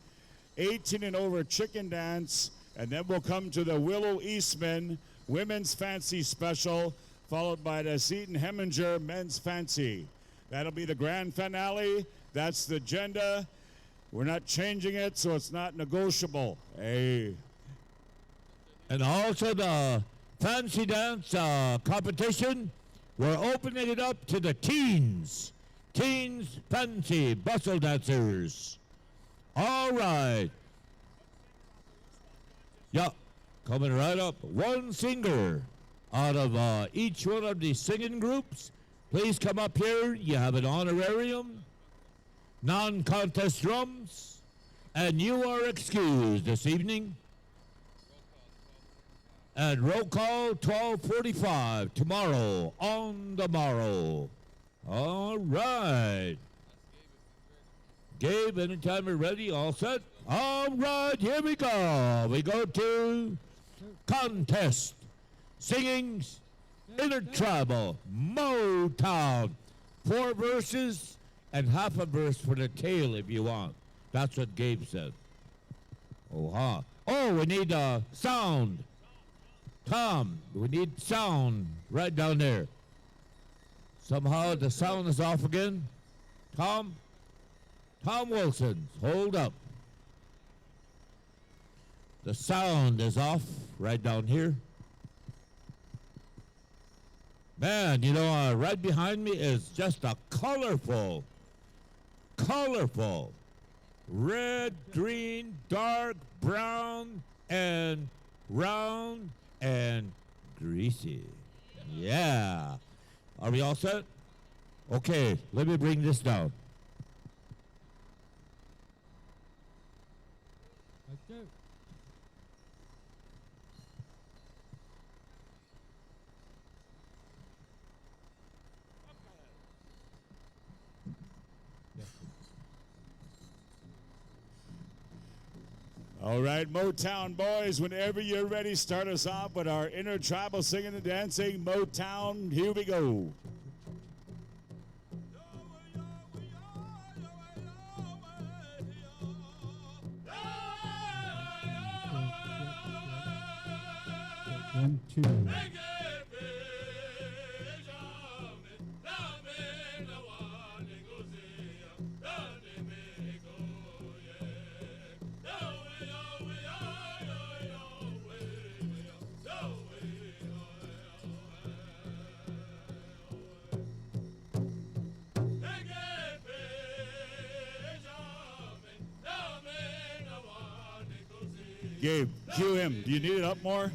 18 and over chicken dance, and then we'll come to the Willow Eastman Women's Fancy Special, followed by the Seton Heminger Men's Fancy. That'll be the grand finale. That's the agenda. We're not changing it, so it's not negotiable. Hey. And also the fancy dance competition, we're opening it up to the teens. Teens fancy bustle dancers. All right. Yeah, coming right up. One singer out of each one of these singing groups. Please come up here. You have an honorarium, non-contest drums, and you are excused this evening. And roll call 12:45 tomorrow on the morrow. All right. Gabe, anytime you're ready, all set? All right, here we go. We go to contest. Singing Intertribal Motown. 4 verses and half a verse for the tail if you want. That's what Gabe said. Oh, we need sound. Tom, we need sound right down there. Somehow the sound is off again. Tom Wilson, hold up. The sound is off right down here. Man, right behind me is just a colorful, red, green, dark, brown, and round, and greasy. Yeah. Are we all set? Okay, let me bring this down. All right, Motown boys, whenever you're ready, start us off with our intertribal singing and dancing. Motown, here we go. One, two. Gabe, cue him. Do you need it up more?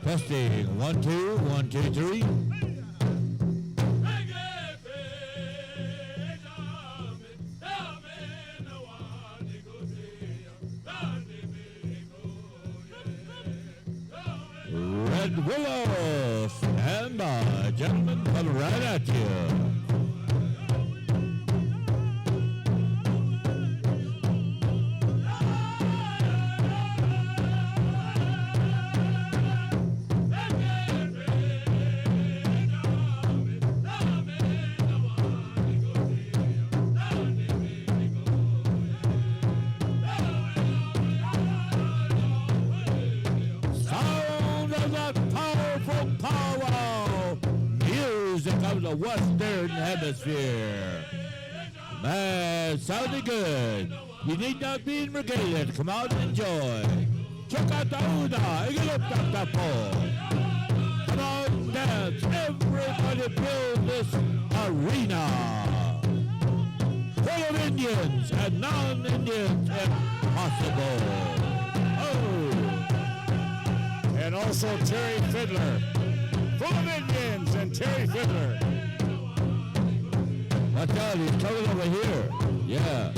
Testing. 1, 2, 1, 2, 3. Red Willow, stand by. Gentlemen, coming right at you. Of the Western Hemisphere. Man, sounding good. You need not be regated. Come out and enjoy. Check out the Una. Get up the pole. Come on, dance. Everybody fill this arena. Full of Indians and non-Indians if possible. Oh. And also Terry Fiddler. Full of Indians and Terry Fiddler. Watch out, he's coming over here. Yeah.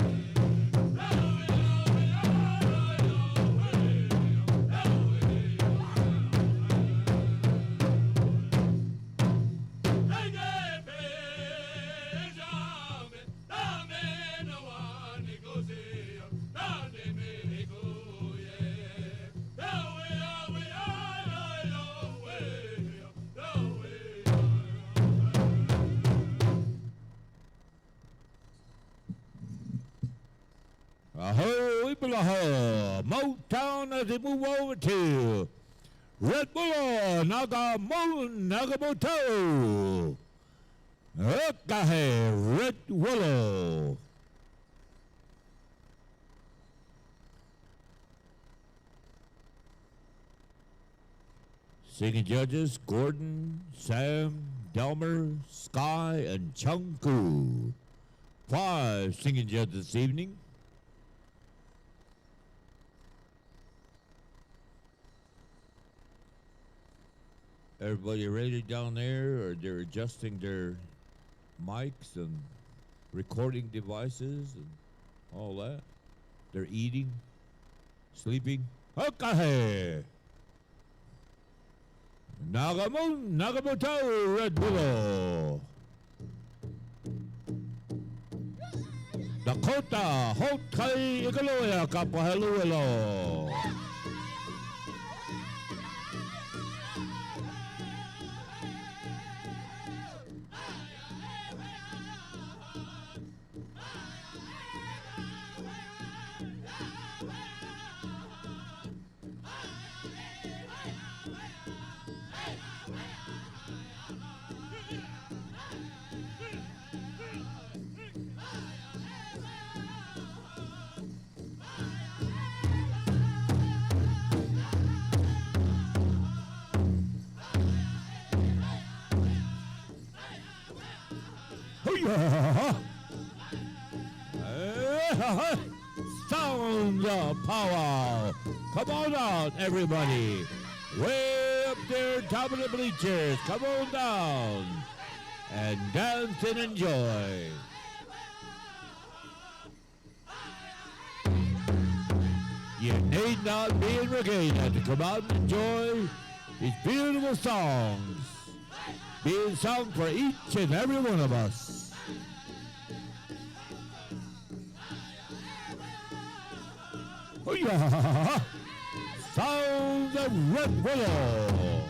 Motown as they move over to Red Willow, Nagamoto. Okay, Red Willow. Singing judges, Gordon, Sam, Delmer, Sky, and Chunku. 5 singing judges this evening. Everybody ready down there, or they're adjusting their mics and recording devices and all that? They're eating, sleeping. Okay. Nagamoto Red Willow. Dakota Hokai Igaloya Kapahaluelo. Sounds of power. Come on out, everybody. Way up there, top of the bleachers. Come on down and dance and enjoy. You need not be in Regalia to come out and enjoy these beautiful songs being sung for each and every one of us. Oh yeah! Sounds of Red Willow.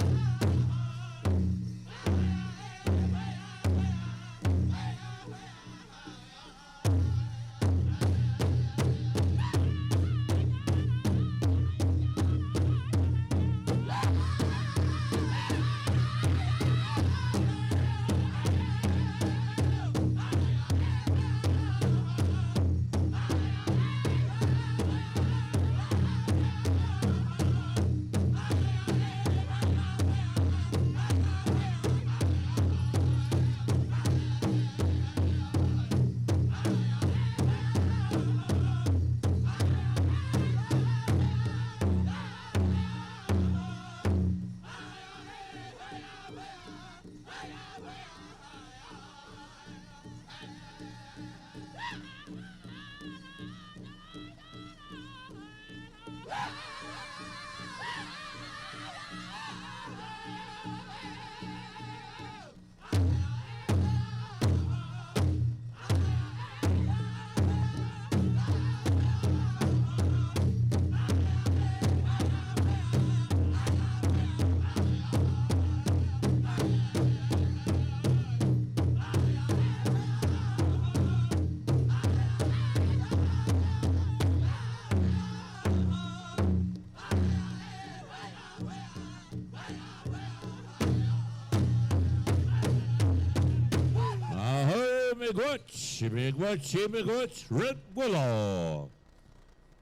Miigwetch, Red Willow.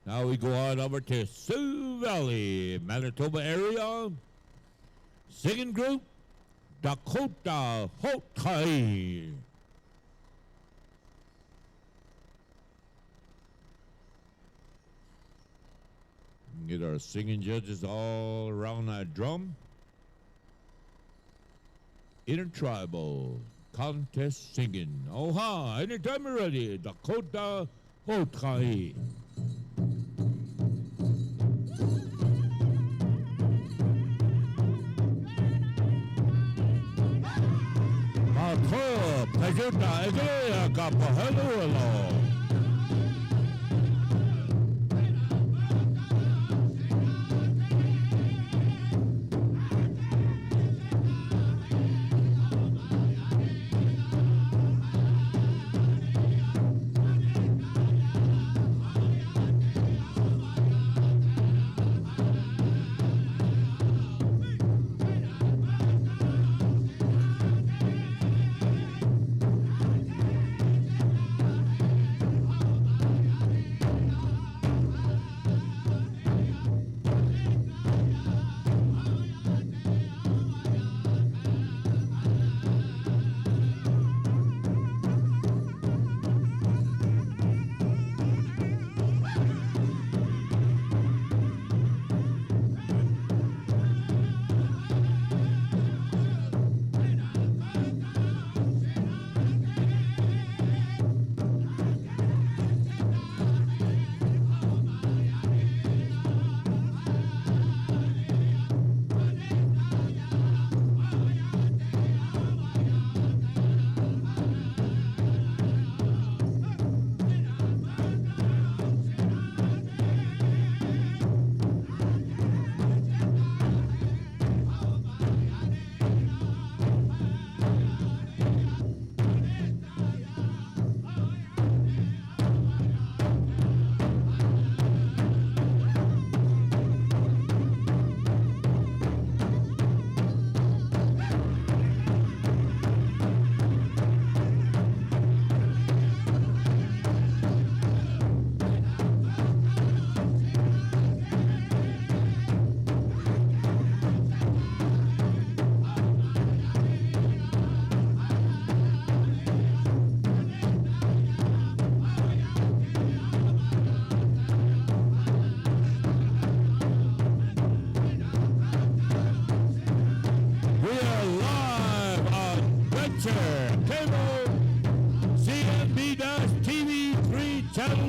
Now we go on over to Sioux Valley, Manitoba area. Singing group, Dakota Hokai. Get our singing judges all around that drum. Intertribal contest singing. Oha, anytime you're ready, Dakota Hokai. Mako, Pajota, Eglea, Kapahelo.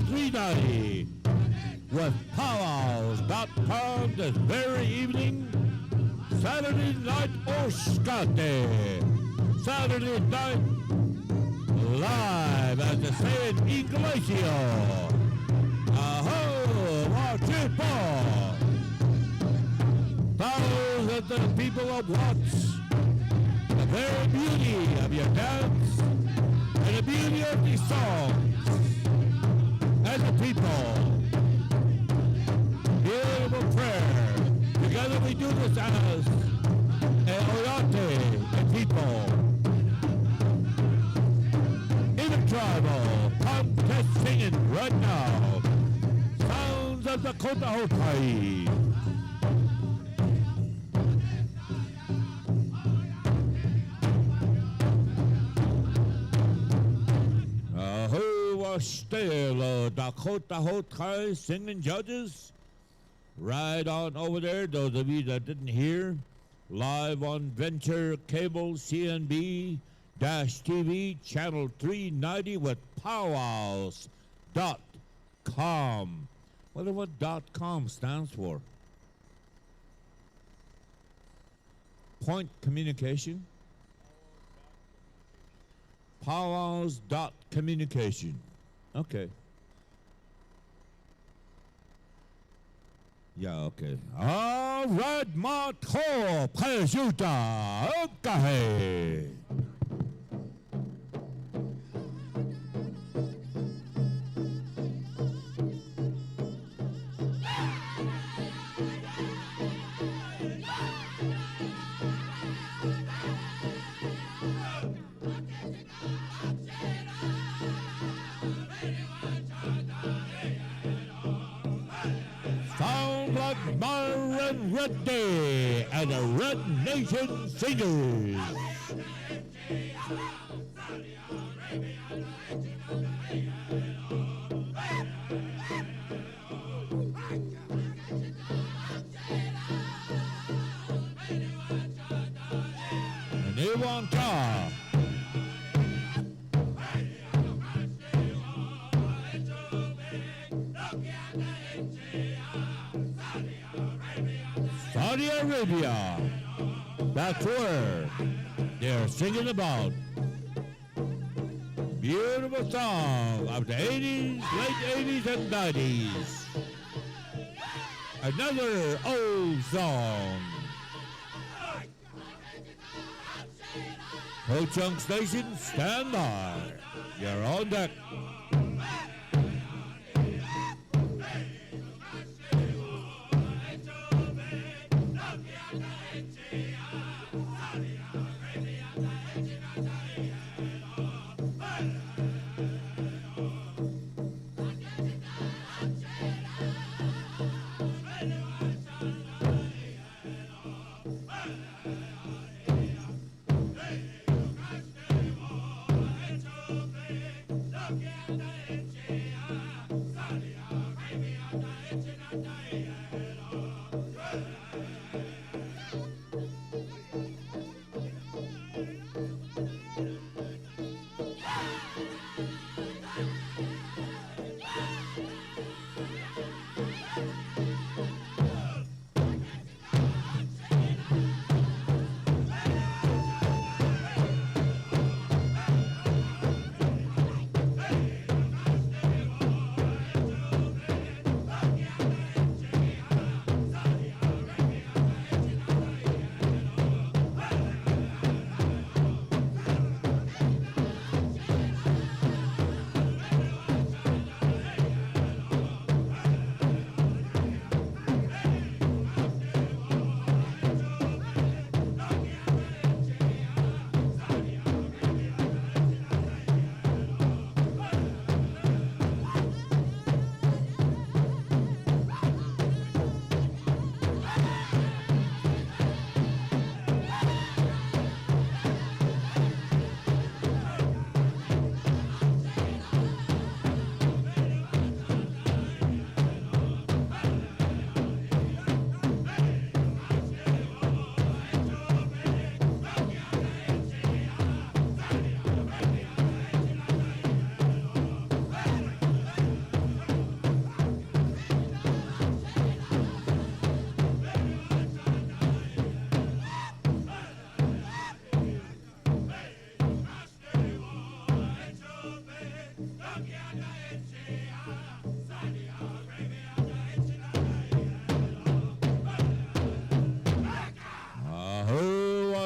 390 with PowWows.com this very evening. Saturday night Oscate. Saturday night live, as they say in Iglesia. Aho, Marchipo. Thousands of people of Watts. The very beauty of your dance and the beauty of these songs. As a people, beautiful prayer. Together we do this as a Oyate, a people. Tribal contest singing right now. Sounds of the Kotahotai. Who was still Dakota Hotai singing judges? Right on over there, those of you that didn't hear, live on Venture Cable CNB TV channel 390 with PowWows.com. Wonder what .com stands for. Point communication. PowWows.communication. Okay. Yeah, okay. All right, Matko Pajuta. Okay. Sound like Myron Reddy and the Red Nation Singers. And they want to. Saudi Arabia, that's where they're singing about. Beautiful song of the 80s, late 80s and 90s. Another old song. Ho Chunk Station, stand by. You're on deck.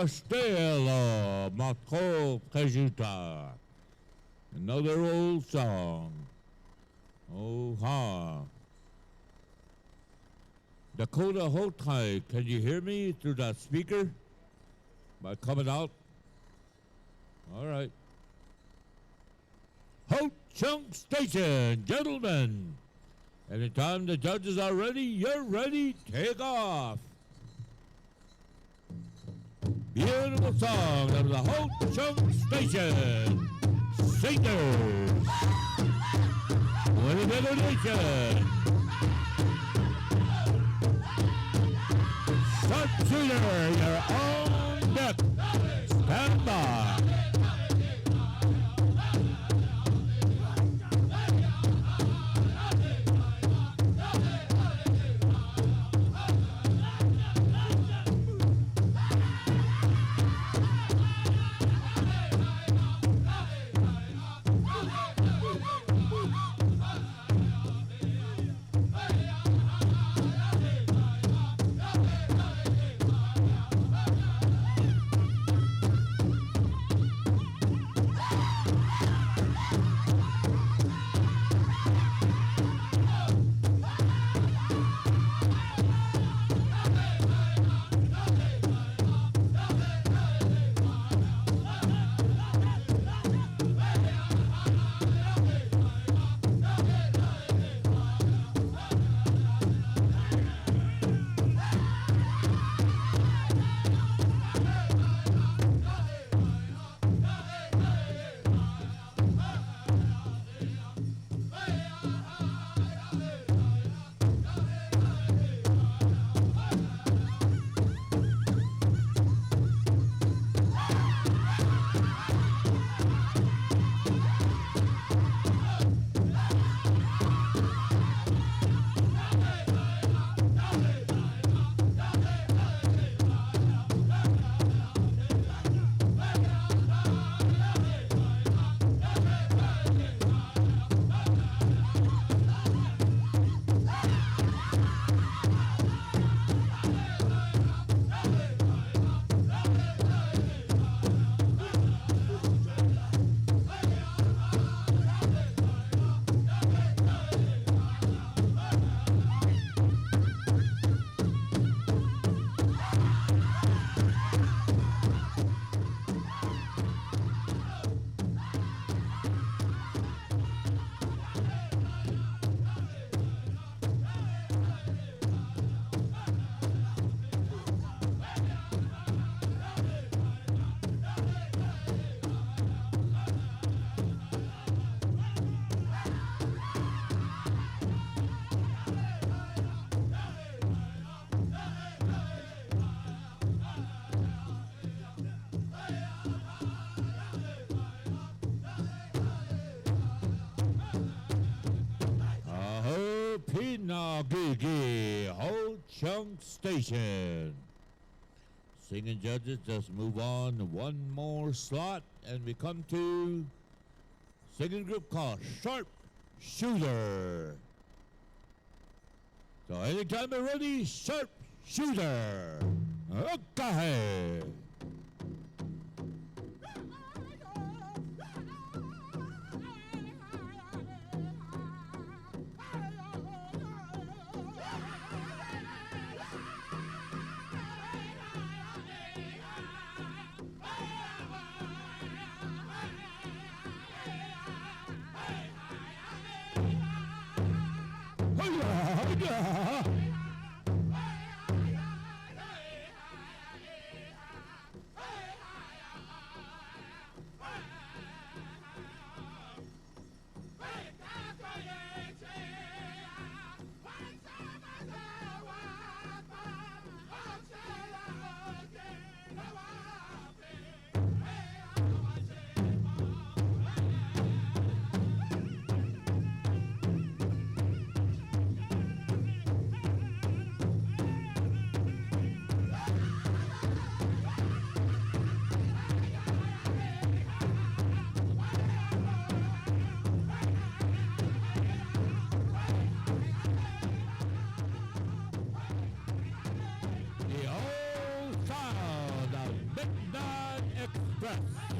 Stella Mako Kajuta. Another old song. Oh ha. Dakota Hotai, can you hear me through that speaker? Am I coming out? All right. Ho Chunk Station, gentlemen. Anytime the judges are ready, you're ready, take off. Beautiful song of the Ho Chunk Station. Singers. Winnebago Nation. Sharpshooter, you're on deck. Stand by. Pinagigi Ho Chunk Station. Singing judges, just move on one more slot, and we come to singing group called Sharp Shooter. So anytime you're ready, Sharp Shooter. Okay. breath.